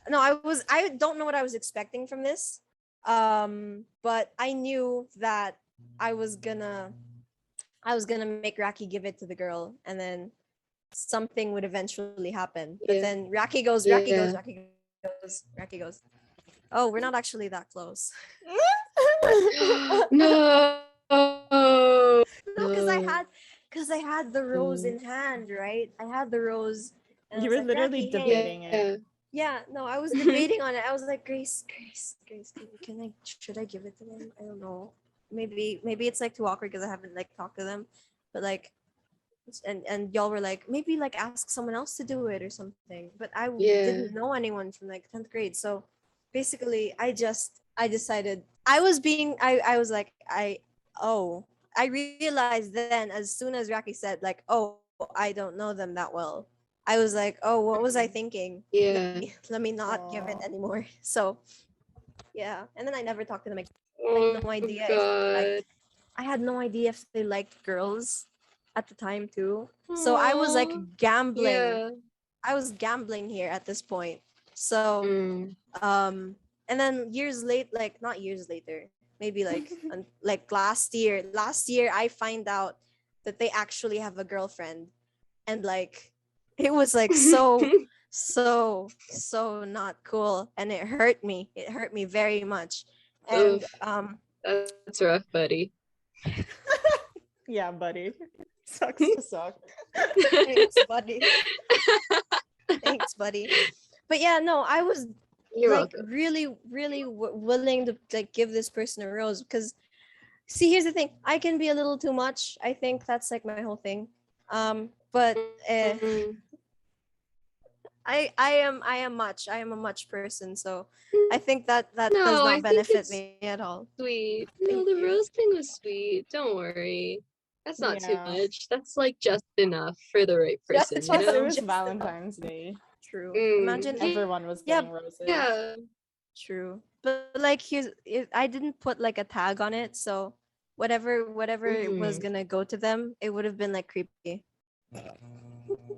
S1: no, I don't know what I was expecting from this. But I knew that I was gonna make Raki give it to the girl, and then something would eventually happen. But
S4: Yeah.
S1: then Raki goes, oh, we're not actually that close.
S4: No.
S1: No, because
S4: No.
S1: I had the rose in hand, right? I had the rose. And I
S3: You
S1: was
S3: were
S1: like,
S3: literally
S1: Raki, hey.
S3: debating it.
S4: Yeah.
S1: Yeah, no, I was debating on it. I was like, Grace, should I give it to them? I don't know. Maybe it's like too awkward because I haven't like talked to them. But like, and y'all were like, maybe like ask someone else to do it or something. But I
S4: Yeah.
S1: didn't know anyone from like 10th grade. So basically I decided I was like, I realized then, as soon as Raki said like, oh, I don't know them that well, I was like, oh, what was I thinking?
S4: Yeah.
S1: Let me not give it
S3: Aw.
S1: anymore. So yeah, and then I never talked to them again.
S4: Oh
S1: No idea if
S4: God.
S1: I had no idea if they liked girls at the time too. So I was like
S4: Aw,
S1: gambling.
S4: yeah.
S1: I was gambling here at this point. So
S4: Mm.
S1: and then like not years later, maybe like last year I find out that they actually have a girlfriend, and like it was like so not cool, and it hurt me very much. And
S4: Oof, that's rough, buddy.
S3: Yeah, buddy. Sucks to suck.
S1: thanks buddy, thanks buddy. But yeah, no, I was
S4: You're
S1: like
S4: welcome.
S1: really willing to like give this person a rose, because see, here's the thing, I can be a little too much. I think that's like my whole thing. But
S4: Mm.
S1: I am a much person, so I think that does
S4: No, I
S1: not
S4: think
S1: benefit
S4: it's
S1: me at all.
S4: sweet.
S1: Thank
S4: No, the
S1: you.
S4: rose thing was sweet. Don't worry. That's not too
S3: Yeah.
S4: much. That's like just enough for the right
S1: Just-
S4: person,
S3: Plus,
S4: you
S3: it
S4: know?
S3: was
S1: Just
S3: Valentine's Day.
S1: True.
S4: Mm,
S1: Imagine
S4: yeah,
S3: Everyone was
S1: yeah,
S3: getting roses.
S4: yeah.
S1: true. But like I didn't put like a tag on it, so whatever it was
S4: Mhm.
S1: gonna go to them, it would have been like creepy.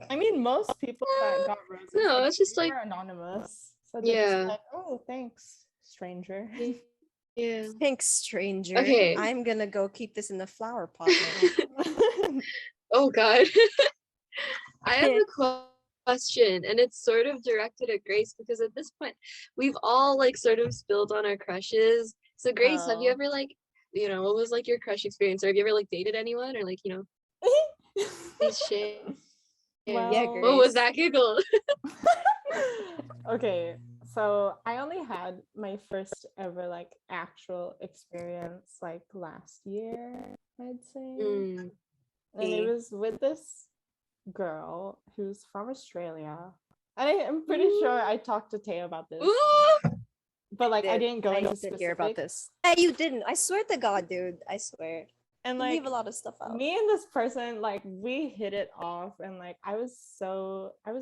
S3: I mean, most people that got roses,
S4: No,
S3: like,
S4: it's just
S3: they
S4: like,
S3: were anonymous. So they're just
S4: yeah.
S3: like, oh, thanks, stranger.
S4: Yeah.
S1: Thanks, stranger.
S4: Okay.
S1: I'm gonna go keep this in the flower pot now.
S4: Oh God. I have a question, and it's sort of directed at Grace because at this point, we've all like sort of spilled on our crushes. So Grace, have you
S3: Oh.
S4: ever like, what was like your crush experience, or have you ever like dated anyone, or like, please share.
S3: Well,
S1: Yeah,
S4: What was
S1: Grace.
S4: that giggle?
S3: okay, so I only had my first ever like actual experience like last year, I'd say.
S4: Mm.
S3: And it was with this girl who's from Australia. And I'm pretty sure I talked to Taya about this,
S4: Ooh!
S3: but like I didn't go
S1: I
S3: into
S1: didn't hear about
S3: specifics.
S1: this. Yeah, you didn't. I swear to God, dude. I swear.
S3: And
S1: You
S3: like
S1: leave a lot of stuff out.
S3: me and this person, like we hit it off, and like I was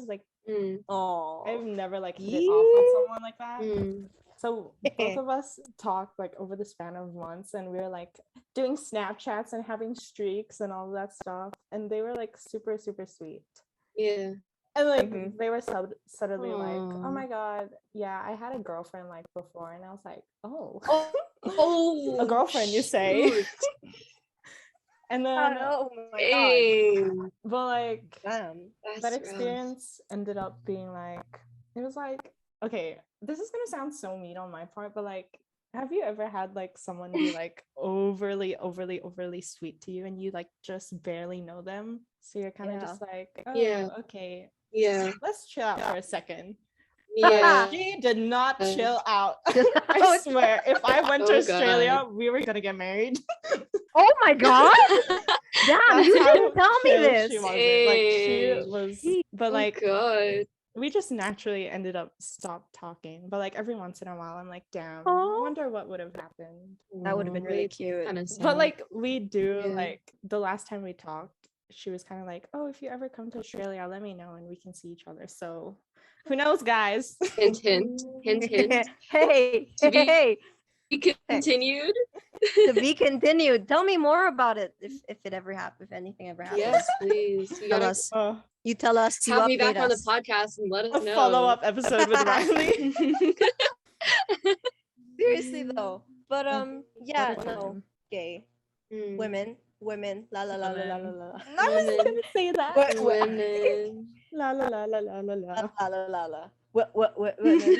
S3: like
S4: Mm.
S1: Oh.
S3: I've never like hit it off on someone like that.
S4: Mm.
S3: So both of us talked like over the span of months, and we were like doing Snapchats and having streaks and all that stuff. And they were like super, super sweet.
S4: Yeah.
S3: And like
S1: Mhm.
S3: they were suddenly like, oh
S4: Aw.
S3: my God, yeah, I had a girlfriend like before. And I was like, oh,
S4: Oh,
S3: a girlfriend, you say?
S4: shoot.
S3: And then,
S1: Oh my God.
S4: Dang.
S3: but like
S1: Damn.
S3: that
S4: That's rough.
S3: experience ended up being like, it was like, okay, this is gonna sound so mean on my part, but like, have you ever had like someone be like overly sweet to you, and you like just barely know them, so you're kind of
S1: Yeah.
S3: just like, oh,
S4: Yeah.
S3: okay,
S4: Yeah.
S3: let's chill out for a second.
S4: Yeah.
S3: She did not
S4: Uh,
S3: chill out. I swear, if I went to
S4: Oh,
S3: Australia,
S4: God.
S3: we were gonna get married.
S1: Oh my God. Damn,
S3: That's
S1: you
S3: how
S1: didn't tell me
S3: chill
S1: this.
S3: She wasn't. Like she
S4: Dang.
S3: was,
S1: Gee.
S3: but
S4: Oh,
S3: like
S4: God.
S3: we just naturally ended up stopped talking. But like every once in a while, I'm like, damn, I
S1: Aw.
S3: wonder what would have happened.
S1: That would have been really
S4: It's
S1: cute.
S4: kind of sad.
S3: But like we do,
S4: Yeah.
S3: like the last time we talked, she was kind of like, oh, if you ever come to Australia, let me know and we can see each other. So who knows, guys?
S4: Hint, hint, hint, hint.
S1: Hey,
S4: To be-
S1: hey,
S4: Continued.
S1: to be continued. Tell me more about it if it ever happens, if anything ever happens.
S4: Yes, please. You
S1: Tell
S4: gotta
S1: us.
S3: Oh,
S1: You tell us. You
S4: have me
S1: update
S4: back on the
S1: us.
S4: podcast and let us
S3: a
S4: know.
S3: follow-up episode with Rylee.
S1: Seriously though. But yeah,
S3: What a
S1: no.
S3: time.
S1: Gay.
S4: Mm.
S1: Women. La la la la la la la.
S3: I was
S4: Women.
S3: gonna say that.
S4: Women.
S3: La la la la la la la.
S1: La la la la. What women?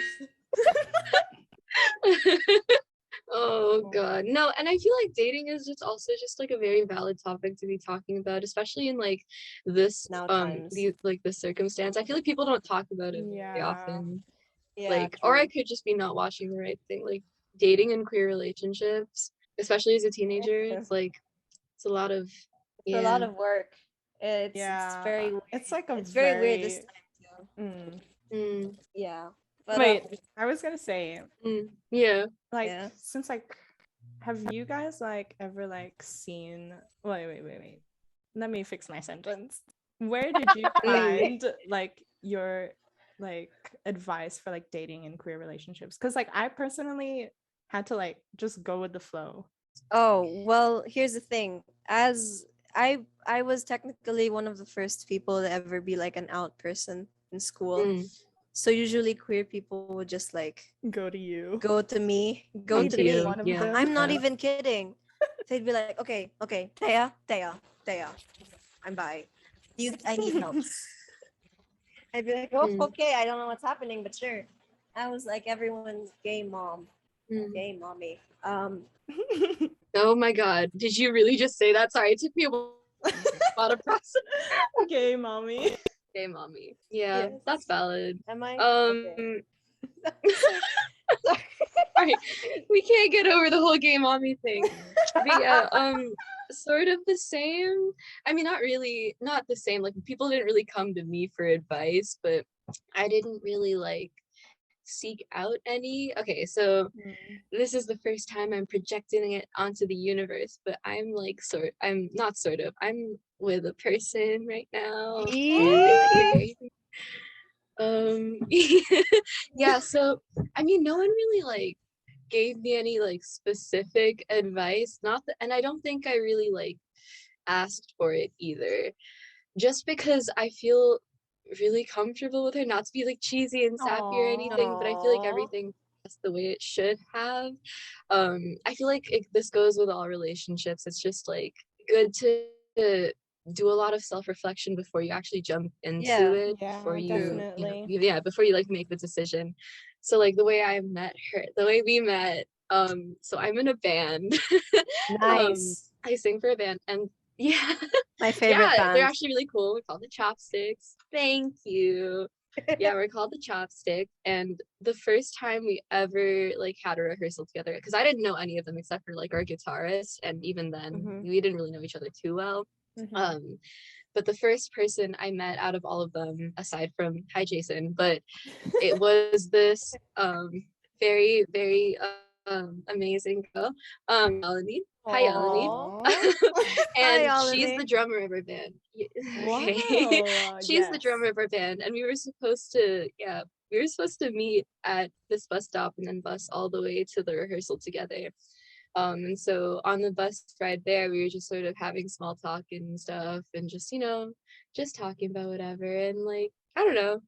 S4: Oh God, no. And I feel like dating is just also just like a very valid topic to be talking about, especially in like this
S1: Now times.
S4: this circumstance. I feel like people don't talk about it very
S3: Yeah.
S4: often.
S1: Yeah.
S4: Like, or I
S1: true.
S4: could just be not watching the right thing. Like dating and queer relationships, especially as a teenager, it's like it's a lot of
S1: It's a lot of work. It's
S3: Yeah,
S1: very weird.
S3: it's like a
S1: It's very weird this
S3: very-
S1: time too.
S4: Mm,
S1: Yeah. But,
S3: Wait, I was gonna say,
S4: yeah.
S3: like,
S1: Yeah.
S3: since like, have you guys like ever like seen? Wait. Let me fix my sentence. Where did you find like your like advice for like dating and queer relationships? Because like I personally had to like just go with the flow.
S1: Oh, well, here's the thing. As I was technically one of the first people to ever be like an out person in school.
S4: Mm,
S1: So usually queer people would just like
S3: Go to you.
S1: go
S4: me
S1: to
S3: Be
S4: too.
S1: me.
S3: one of
S4: Yeah.
S3: them.
S1: I'm not
S2: Yeah.
S1: even kidding. They'd be like, okay, Taya, I'm by. I need help. I'd be like, oh,
S4: Mm,
S1: okay, I don't know what's happening, but sure. I was like everyone's gay mom,
S4: mm.
S1: gay mommy.
S4: Oh my God. Did you really just say that? Sorry, it took me a while to process.
S3: Gay mommy.
S4: Okay, mommy. Yeah,
S1: Yes.
S4: that's valid.
S1: Am I? Okay.
S4: Um,
S1: Sorry. Sorry.
S4: Sorry, we can't get over the whole gay mommy thing. But yeah, sort of the same. I mean, not really, not the same. Like people didn't really come to me for advice, but I didn't really like seek out any. Okay, so this is the first time I'm projecting it onto the universe, but I'm not sort of, I'm with a person right now.
S1: Yee.
S4: Yeah, so I mean, no one really like gave me any like specific advice, not that, and I don't think I really like asked for it either, just because I feel really comfortable with her, not to be like cheesy and sappy or anything, but I feel like
S1: Aw.
S4: everything is the way it should have. I feel like this goes with all relationships. It's just like good to do a lot of self-reflection before you actually jump into
S1: Yeah.
S4: it, before
S3: Yeah,
S4: you know,
S3: definitely.
S4: yeah, before you like make the decision. So like the way I met her, the way we met, so I'm in a band.
S1: Nice.
S4: I sing for a band, and yeah,
S1: My favorite
S4: yeah, they're
S1: band.
S4: actually really cool. We're called the Chopsticks. Thank you. Yeah, we're called the Chopstick. And the first time we ever like had a rehearsal together, because I didn't know any of them except for like our guitarist, and even then
S1: Mhm.
S4: we didn't really know each other too well. Um, but the first person I met out of all of them, aside from hi Jason, but it was this very, very amazing girl, Melanie. Hi, Melanie.
S1: Aw. Hi,
S4: And she's the
S1: Alani.
S4: drummer of our band. Okay.
S3: Wow.
S4: She's the
S3: Yes.
S4: drummer of our band. And we were supposed to, yeah, we were supposed to meet at this bus stop and then bus all the way to the rehearsal together. And so on the bus ride there, we were just sort of having small talk and stuff and just, you know, just talking about whatever. And like, I don't know.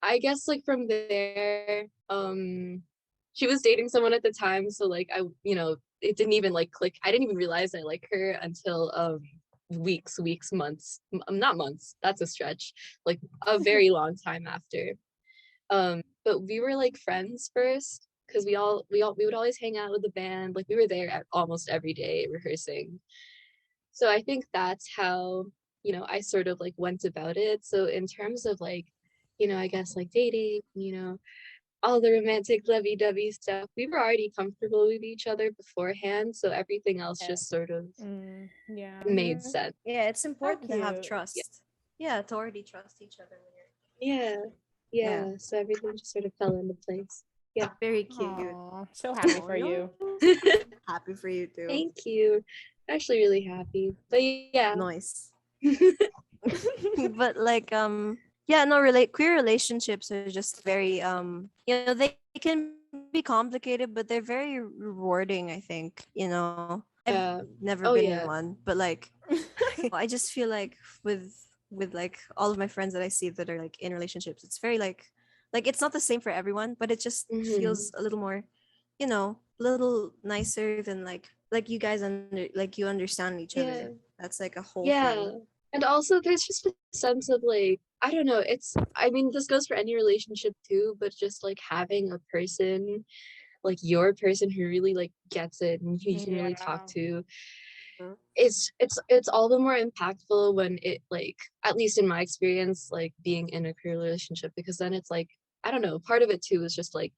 S4: I guess like from there, she was dating someone at the time, so like you know, it didn't even like click. I didn't even realize I like her until weeks, months, not months. That's a stretch. Like a very long time after. But we were like friends first because we would always hang out with the band. Like we were there at almost every day rehearsing. So I think that's how, you know, I sort of like went about it. So in terms of like, you know, I guess like dating, you know, all the romantic lovey-dovey stuff, we were already comfortable with each other beforehand. So everything else
S1: Yeah.
S4: just sort of
S3: Yeah.
S4: made
S1: Mhm.
S4: sense.
S1: Yeah, it's important to have
S3: cute.
S4: Yeah.
S1: trust. Yeah, to already trust each other when you're.
S4: Yeah.
S1: Yeah.
S4: Yeah. So everything just sort of fell into place. Yeah.
S1: Very cute.
S3: Aw, so happy for you.
S1: Happy for you too.
S4: Thank you. Actually really happy. But yeah.
S1: Nice. But like yeah, no, queer relationships are just very you know, they can be complicated, but they're very rewarding, I think, you know. I've
S4: Yeah.
S1: never been
S4: Oh
S1: in
S4: yeah.
S1: one, but like I just feel like with like all of my friends that I see that are like in relationships, it's very like it's not the same for everyone, but it just
S4: Mm-hmm.
S1: feels a little more, you know, a little nicer than like you guys like you understand each other.
S4: Yeah.
S1: That's like a whole
S4: Yeah.
S1: thing.
S4: And also there's just a sense of like, I don't know, I mean this goes for any relationship too, but just like having a person, like your person who really like gets it and who you can really talk
S3: Yeah.
S4: to,
S1: Mhm.
S4: it's all the more impactful when it like, at least in my experience, like being in a queer relationship, because then it's like, I don't know, part of it too is just like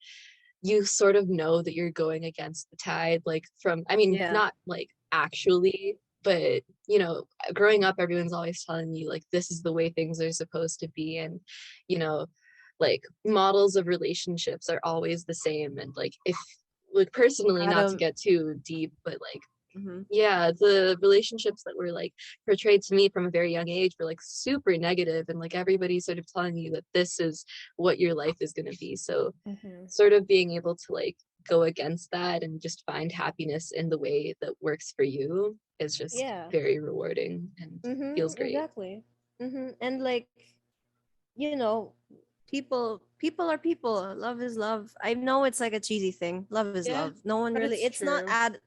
S4: you sort of know that you're going against the tide, like from, I mean,
S1: Yeah.
S4: not like actually, but you know, growing up, everyone's always telling you like this is the way things are supposed to be, and you know, like models of relationships are always the same, and like if like personally, not to
S1: Adam.
S4: get too deep, but like
S1: Mhm.
S4: yeah, the relationships that were like portrayed to me from a very young age were like super negative, and like everybody's sort of telling you that this is what your life is going to be. So
S3: Mhm.
S4: sort of being able to like go against that and just find happiness in the way that works for you is just
S1: Yeah.
S4: very rewarding and feels great.
S1: Exactly. And like, you know, people are people. Love is love. I know it's like a cheesy thing. Love is
S4: Yeah.
S1: love. No one
S3: But
S1: really,
S3: it's
S1: it's not
S3: true.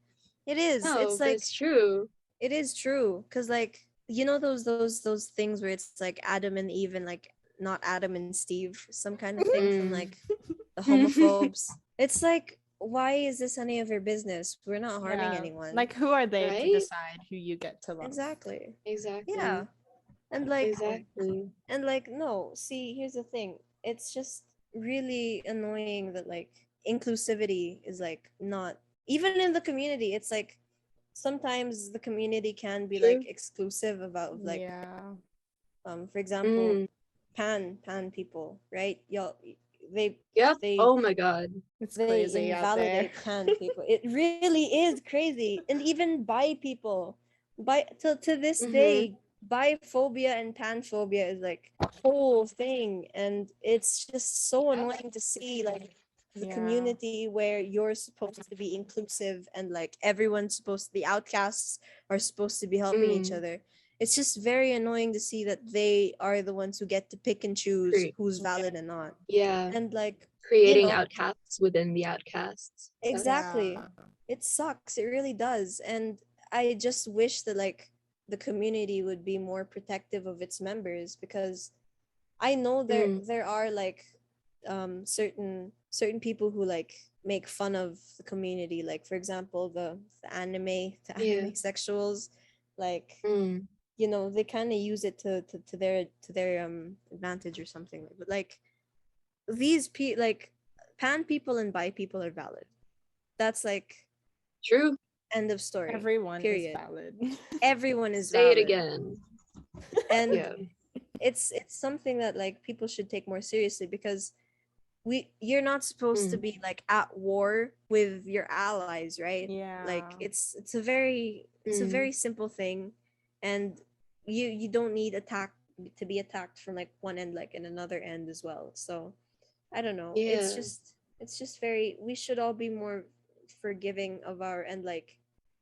S1: it is.
S4: No,
S1: It's
S4: but
S1: like
S4: it's true.
S1: it is true. Cause like, you know those things where it's like Adam and Eve and like not Adam and Steve, some kind of thing from
S4: Mm.
S1: like the homophobes. It's like, why is this any of your business? We're not harming
S3: Yeah.
S1: anyone.
S3: Like, who are they to
S4: Right?
S3: decide who you get to love?
S1: Exactly.
S4: Exactly.
S1: Yeah. And like
S4: Exactly.
S1: and like no, see, here's the thing. It's just really annoying that like inclusivity is like not even in the community. It's like sometimes the community can be like
S4: True.
S1: exclusive about like
S3: Yeah.
S1: for example
S4: Mm.
S1: pan people, right? Y'all they
S4: Yeah.
S1: they
S4: Oh my god.
S3: It's
S1: they
S3: crazy out there.
S1: invalidate pan people. It really is crazy. And even bi people, by to this
S4: Mm-hmm.
S1: day, biphobia and panphobia is like a whole thing, and it's just so annoying to see like the
S3: Yeah.
S1: community where you're supposed to be inclusive and like everyone's supposed to, the outcasts are supposed to be helping each
S4: Mm.
S1: other. It's just very annoying to see that they are the ones who get to pick and choose
S4: Cre-
S1: who's valid and not.
S4: Yeah.
S1: And like,
S4: Creating
S1: know,
S4: outcasts within the outcasts.
S1: exactly.
S3: Yeah.
S1: It sucks. It really does. And I just wish that like the community would be more protective of its members, because I know
S4: Mm.
S1: there are like certain people who like make fun of the community, like for example the
S4: Yeah.
S1: anime sexuals, like
S4: Mm.
S1: you know they kind of use it to their advantage or something, but like like pan people and bi people are valid. That's like
S4: True.
S1: end of story.
S3: Everyone is
S1: Period.
S3: valid.
S1: Everyone is
S4: Say it
S1: valid.
S4: again.
S1: And
S4: Yeah.
S1: it's something that like people should take more seriously, because you're not supposed to
S4: Mm.
S1: be like at war with your allies, right? Like
S3: Yeah.
S1: it's a
S4: Mm.
S1: very simple thing, and you don't need attack to be attacked from like one end like in another end as well. So I don't know.
S4: Yeah.
S1: It's just very, we should all be more forgiving of our and like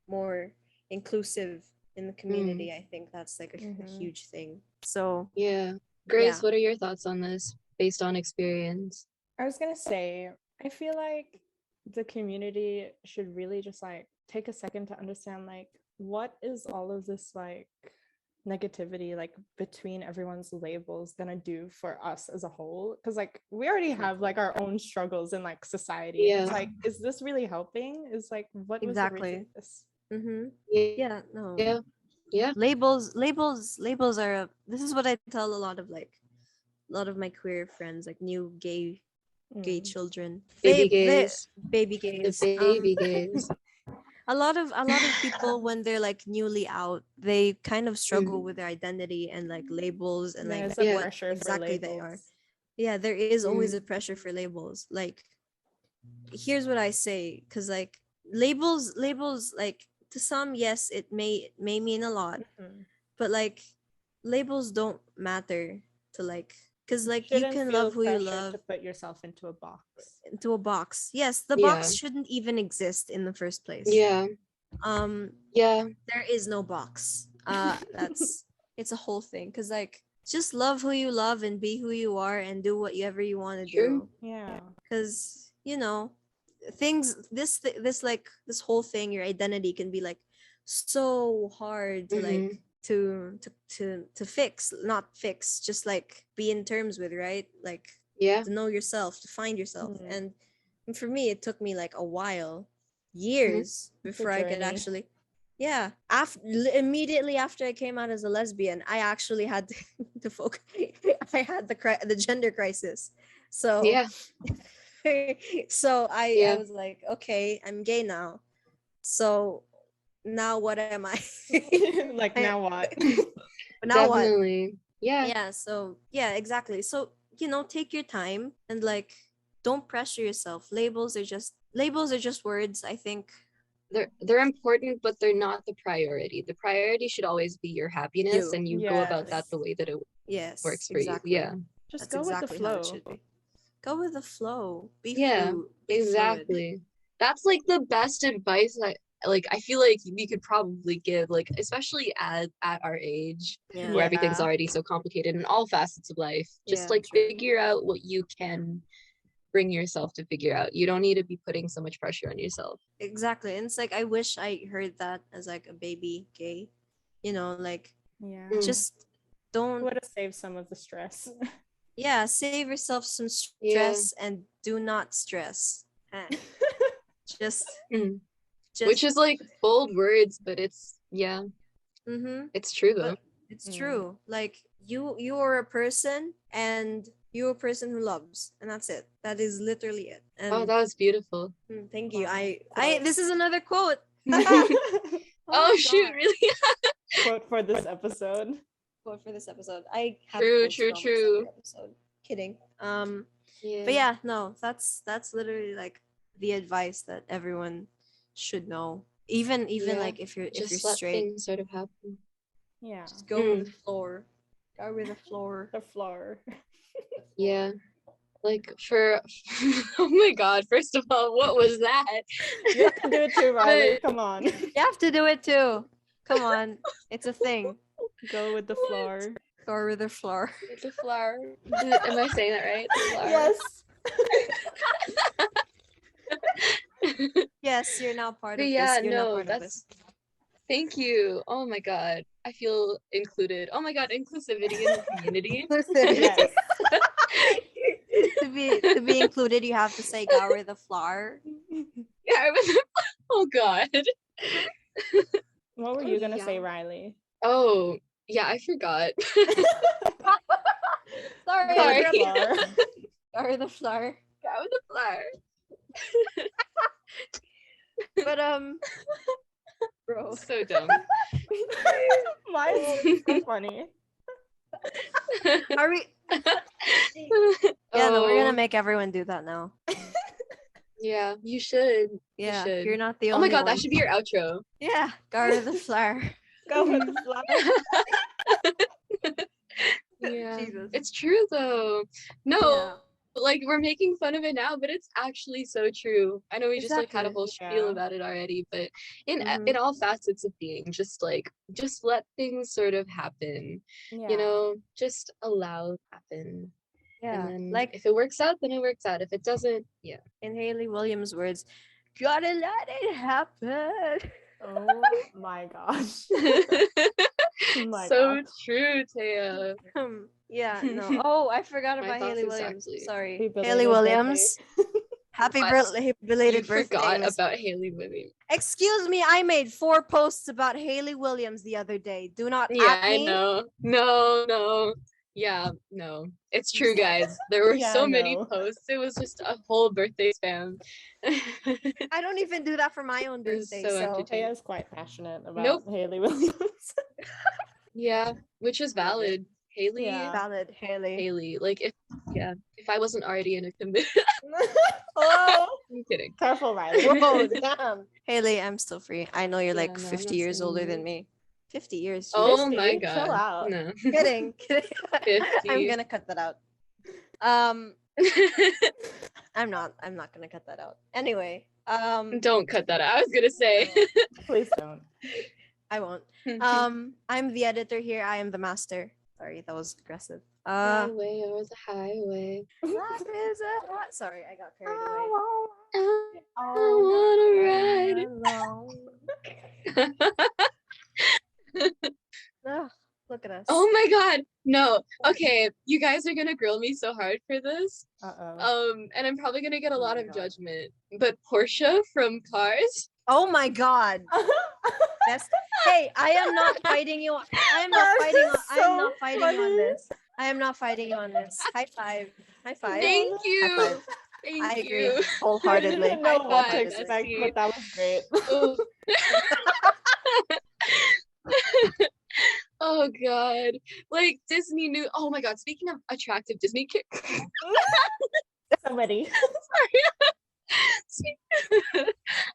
S1: more inclusive in the
S4: Mm.
S1: community. I think that's like a
S3: Mhm.
S1: huge thing. So
S4: Yeah.
S1: yeah.
S4: Grace, what are your thoughts on this based on experience?
S3: I was gonna say, I feel like the community should really just like take a second to understand like what is all of this like negativity like between everyone's labels gonna do for us as a whole, because like we already have like our own struggles in like society.
S4: Yeah.
S3: It's like, is this really helping? Is like, what was the reason
S1: Exactly.
S3: for this?
S1: Mm-hmm.
S4: Yeah.
S1: Yeah, no.
S4: Yeah. Yeah.
S1: Labels are this is what I tell a lot of my queer friends, like new gay
S3: Mm.
S1: children.
S4: Baby
S1: They
S4: gays.
S1: baby
S4: The
S1: gays.
S4: baby gays.
S1: A lot of people when they're like newly out, they kind of struggle
S4: Mm.
S1: with their identity and like labels and like
S3: There's a
S4: Yeah.
S1: what
S3: pressure for
S1: exactly they are.
S3: labels.
S1: Yeah, there is always
S4: Mm.
S1: a pressure for labels. Like here's what I say, because like labels like to some, yes, it may mean a lot,
S3: Mhm.
S1: but like labels don't matter to like, because like you
S3: Shouldn't
S1: can
S3: feel
S1: love who you
S3: pressure
S1: love
S3: to put yourself into a box.
S1: into a box. Yes, the
S4: Yeah.
S1: box shouldn't even exist in the first place.
S4: Yeah.
S1: um
S4: Yeah.
S1: there is no box. That's it's a whole thing, because like just love who you love and be who you are and do whatever you want to
S4: True.
S1: do,
S3: Yeah.
S1: because you know things this like this whole thing, your identity can be like so hard to like
S4: Mm-hmm.
S1: to fix, not fix, just like be in terms with, right? Like
S4: Yeah.
S1: to know yourself, to find yourself.
S3: Mhm.
S1: And for me it took me like a while,
S4: Mm-hmm.
S1: years
S3: It's a
S1: before I could
S3: journey.
S1: actually, yeah, immediately after I came out as a lesbian, I actually had to focus. I had the gender crisis. So
S4: Yeah.
S1: so I
S4: Yeah.
S1: was like, okay, I'm gay now. So now what am I?
S3: Like, now what?
S1: Now what?
S4: Definitely. Yeah.
S1: Yeah, so yeah, exactly. So, take your time and like don't pressure yourself. Labels are just words, I think.
S4: They're important, but they're not the priority. The priority should always be your happiness,
S1: You.
S4: and you go about that
S3: Yes.
S4: the way that it
S1: Yes,
S4: works for you.
S1: exactly.
S4: Yeah.
S3: Just
S1: That's
S3: go with the
S1: exactly how it
S3: flow.
S1: should be. Go with the flow. Be
S4: Yeah.
S1: fluid.
S4: Exactly. that's like the best advice I feel like we could probably give, like especially at our age
S1: Yeah.
S4: where everything's already so complicated in all facets of life. Just
S1: Yeah,
S4: like
S1: true.
S4: figure out what you can bring yourself to figure out. You don't need to be putting so much pressure on yourself.
S1: Exactly. And it's like I wish I heard that as like a baby gay. You know, like
S3: Yeah.
S1: just don't
S3: Would have saved some of the stress.
S1: yeah, save yourself some
S4: Yeah.
S1: stress and do not stress. Just
S4: Mm.
S1: just
S4: Which is like bold words, but it's
S1: mm-hmm.
S4: it's true though.
S1: But it's true. Like you are a person and you're a person who loves, and that's it. That is literally it. And
S4: Oh, that was beautiful.
S1: thank you.
S3: Wow.
S1: I this is another quote.
S4: Oh shoot,
S1: God.
S4: really?
S3: Quote for this episode.
S1: Quote for this episode. I have
S4: True,
S1: quotes
S4: true,
S1: for almost
S4: true.
S1: every episode. Kidding.
S4: Yeah.
S1: But yeah, no, that's literally like the advice that everyone should know. Even
S4: Yeah,
S1: like if you're
S4: just let
S1: straight,
S4: things sort of happen.
S3: Yeah.
S1: just go with the floor. Go with the floor.
S3: The floor.
S4: Yeah. Like for oh my god, first of all, what was that?
S3: You have to do it too, Rylee.
S4: But-
S3: Come on.
S1: You have to do it too. Come on, it's a thing.
S3: Go with the
S4: What?
S3: floor.
S1: Go with the floor.
S4: It's a flower. Am I saying that right? The flower.
S3: Yes.
S1: Yes, you're now part
S4: But
S1: of
S4: yeah,
S1: this. You're now
S4: no,
S1: part of
S4: that's
S1: this.
S4: thank you. Oh my god. I feel included. Oh my god, inclusivity in the community.
S3: Yes.
S1: to be included, you have to say "Go with the floor."
S4: Yeah, I was oh god.
S3: What were you gonna
S4: Yeah.
S3: say, Rylee?
S4: Oh, yeah, I forgot.
S1: Sorry,
S4: Sorry.
S1: I
S3: Floor.
S1: Go with the floor.
S4: That was a flower.
S1: But bro,
S4: So dumb.
S3: Why is it so funny?
S1: are we? Yeah, no, we're
S4: Oh,
S1: gonna make everyone do that now.
S4: yeah, you should.
S1: Yeah,
S4: should.
S1: you're not the
S4: Oh
S1: only
S4: my god,
S1: one.
S4: that should be your outro.
S1: Yeah, go with the floor.
S3: Go with the floor.
S4: Yeah.
S1: Jesus.
S4: It's true though. No,
S1: Yeah.
S4: like we're making fun of it now, but it's actually so true. I know we just like had a
S1: Exactly.
S4: whole spiel
S3: Yeah.
S4: about it already, but in
S1: Mhm.
S4: all facets of being, just let things sort of happen.
S3: Yeah.
S4: You know, just allow it happen.
S1: Yeah,
S4: And then
S1: like
S4: if it works out, then it works out. If it doesn't, yeah.
S1: in Haley Williams' words, gotta let it happen.
S3: Oh my gosh. Oh my
S4: So
S3: gosh.
S4: true, Taya.
S1: Yeah, no. Oh, I forgot
S4: My
S1: about Haley
S4: thoughts
S1: Williams.
S4: exactly.
S1: Sorry,
S3: Happy
S1: Haley
S3: belated
S1: Williams. Happy
S4: What?
S1: belated
S4: You
S1: birthday.
S4: forgot
S1: Miss-
S4: about Haley Williams.
S1: Excuse me, I made 4 posts about Haley Williams the other day. Do not
S4: Yeah,
S1: at
S4: I
S1: me.
S4: know. No. Yeah, no. It's true, guys. There were
S3: Yeah,
S4: so
S3: I
S4: many
S3: know.
S4: posts. It was just a whole birthday spam.
S1: I don't even do that for my own
S4: It was
S1: birthday.
S4: so
S1: So
S4: entertaining.
S3: Taya's quite passionate about
S4: Nope.
S3: Haley Williams.
S4: Yeah, which is valid. Haley,
S3: Yeah.
S1: valid, Haley.
S4: Haley. Like if I wasn't already in a commit.
S3: Oh,
S4: I'm kidding.
S3: careful, Rylee.
S1: Whoa, damn. Haley, I'm still free. I know you're
S4: Yeah,
S1: like
S4: no, I'm
S1: 50
S4: not
S1: years
S4: saying
S1: older
S4: that.
S1: than me. 50 years.
S4: Oh
S1: Jesus.
S4: my
S3: 50?
S4: god.
S3: Chill out.
S4: No.
S1: Kidding. I'm
S4: 50.
S1: gonna cut that out. I'm not gonna cut that out. Anyway,
S4: Don't cut that out. I was gonna say.
S3: Please don't.
S1: I won't. I'm the editor here. I am the master. Sorry, that was aggressive.
S4: Highway over the highway.
S1: Life is a sorry, I got carried away.
S4: I wanna ride.
S1: Ugh, look at us.
S4: Oh my god. No. Okay, you guys are gonna grill me so hard for this.
S3: Uh-oh.
S4: And I'm probably gonna get a
S1: Oh
S4: lot
S1: my
S4: of
S1: God.
S4: judgment. But Portia from Cars.
S1: Oh my god. Yes. Hey, I am not fighting you. I am not
S3: That
S1: fighting.
S3: is
S1: I am not
S3: so
S1: fighting you on
S3: funny.
S1: this. I am not fighting you on this. High five. High five.
S4: Thank
S1: High
S4: you.
S1: five.
S4: Thank
S1: I agree
S4: you.
S3: I
S1: wholeheartedly.
S3: didn't know what to
S4: five,
S3: expect,
S4: bestie.
S3: but that was great.
S4: Oh. Oh god. Like Disney knew. Oh my god, speaking of attractive Disney
S3: Somebody.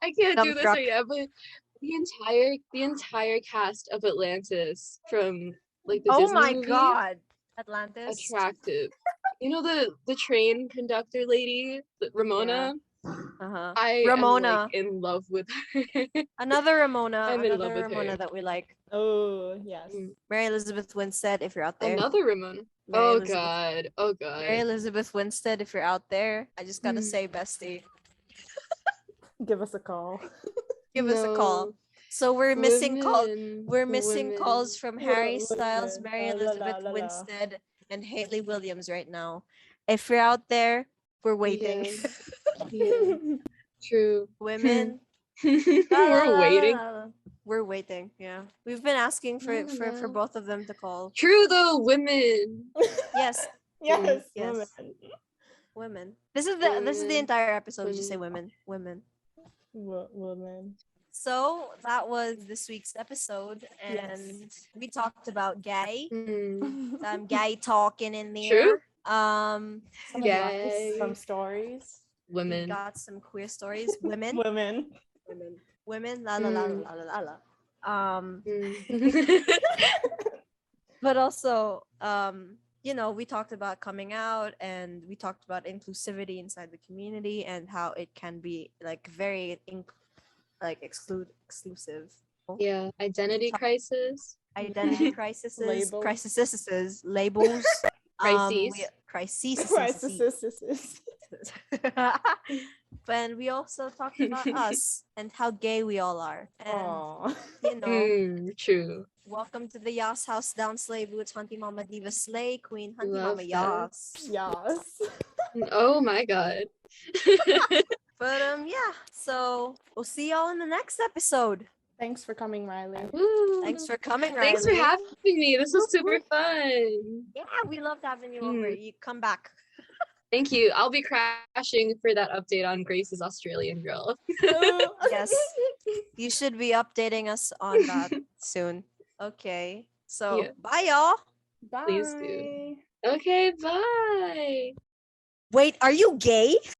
S4: I can't do
S1: Dump
S4: this
S1: truck.
S4: right now, but the entire cast of Atlantis from like the
S1: Oh
S4: Disney
S1: my
S4: movie,
S1: god. Atlantis.
S4: attractive. You know the train conductor lady, Ramona. I am
S1: Ramona.
S4: like in love with her.
S1: Another Ramona.
S4: I'm in love
S1: Another
S4: with
S1: Ramona
S4: her.
S1: that we like.
S3: Oh, yes.
S1: Mary Elizabeth Winstead, if you're out there.
S4: Another Ramona.
S1: Mary
S4: Oh
S1: Elizabeth.
S4: god. Oh
S1: Mary
S4: god.
S1: Elizabeth Winstead, if you're out there, I just gotta
S4: Mm.
S1: say, bestie,
S3: Give us a call.
S1: give us a call.
S4: No.
S1: So we're missing call.
S4: Women.
S1: We're missing
S4: Women.
S1: calls from Harry Styles,
S3: Women.
S1: Mary
S3: La, la,
S1: Elizabeth
S3: la, la.
S1: Winstead, and Haley Williams right now. If you're out there, we're waiting.
S4: Yeah. True.
S1: Women,
S4: We're waiting.
S1: We're waiting. Yeah, we've been asking for
S4: La, la, la.
S1: both of them to call.
S4: True though, women.
S1: Yes,
S3: Yes,
S1: yes.
S3: women.
S1: women. This is the
S4: Women.
S1: entire episode. We just say women, women.
S3: Women.
S1: So that was this week's episode, and we talked about gay,
S4: Mm.
S1: gay talking in there.
S4: True.
S3: Some
S4: Yay.
S3: advice, some stories.
S1: We
S4: Women.
S1: got some queer stories. Women,
S3: Women.
S1: women. La la la la la la la.
S4: Mm.
S1: But also, we talked about coming out, and we talked about inclusivity inside the community and how it can be like very exclusive.
S4: Yeah. Identity crisis.
S1: Identity crises,
S3: Labels.
S1: labels,
S4: Crises.
S1: crises.
S3: Crisis.
S1: And we also talked about us and how gay we all are. And
S3: Aww.
S4: True.
S1: welcome to the Yass House Down Slay Boots Hunty Mama Diva Slay Queen Hunty
S4: Love
S1: Mama
S4: that.
S1: Yass.
S3: Yes.
S4: Oh my god.
S1: But yeah, so we'll see y'all in the next episode.
S3: Thanks for coming, Rylee.
S4: Woo.
S1: Thanks for coming, Rylee.
S4: Thanks for having me. This was super fun.
S1: Yeah, we loved having you over. You come back.
S4: Thank you. I'll be crashing for that update on Grace's Australian girl.
S1: Yes. You should be updating us on that soon. Okay. So
S4: Yeah.
S1: bye y'all.
S3: Bye.
S4: Please do. Okay, bye.
S1: Wait, are you gay?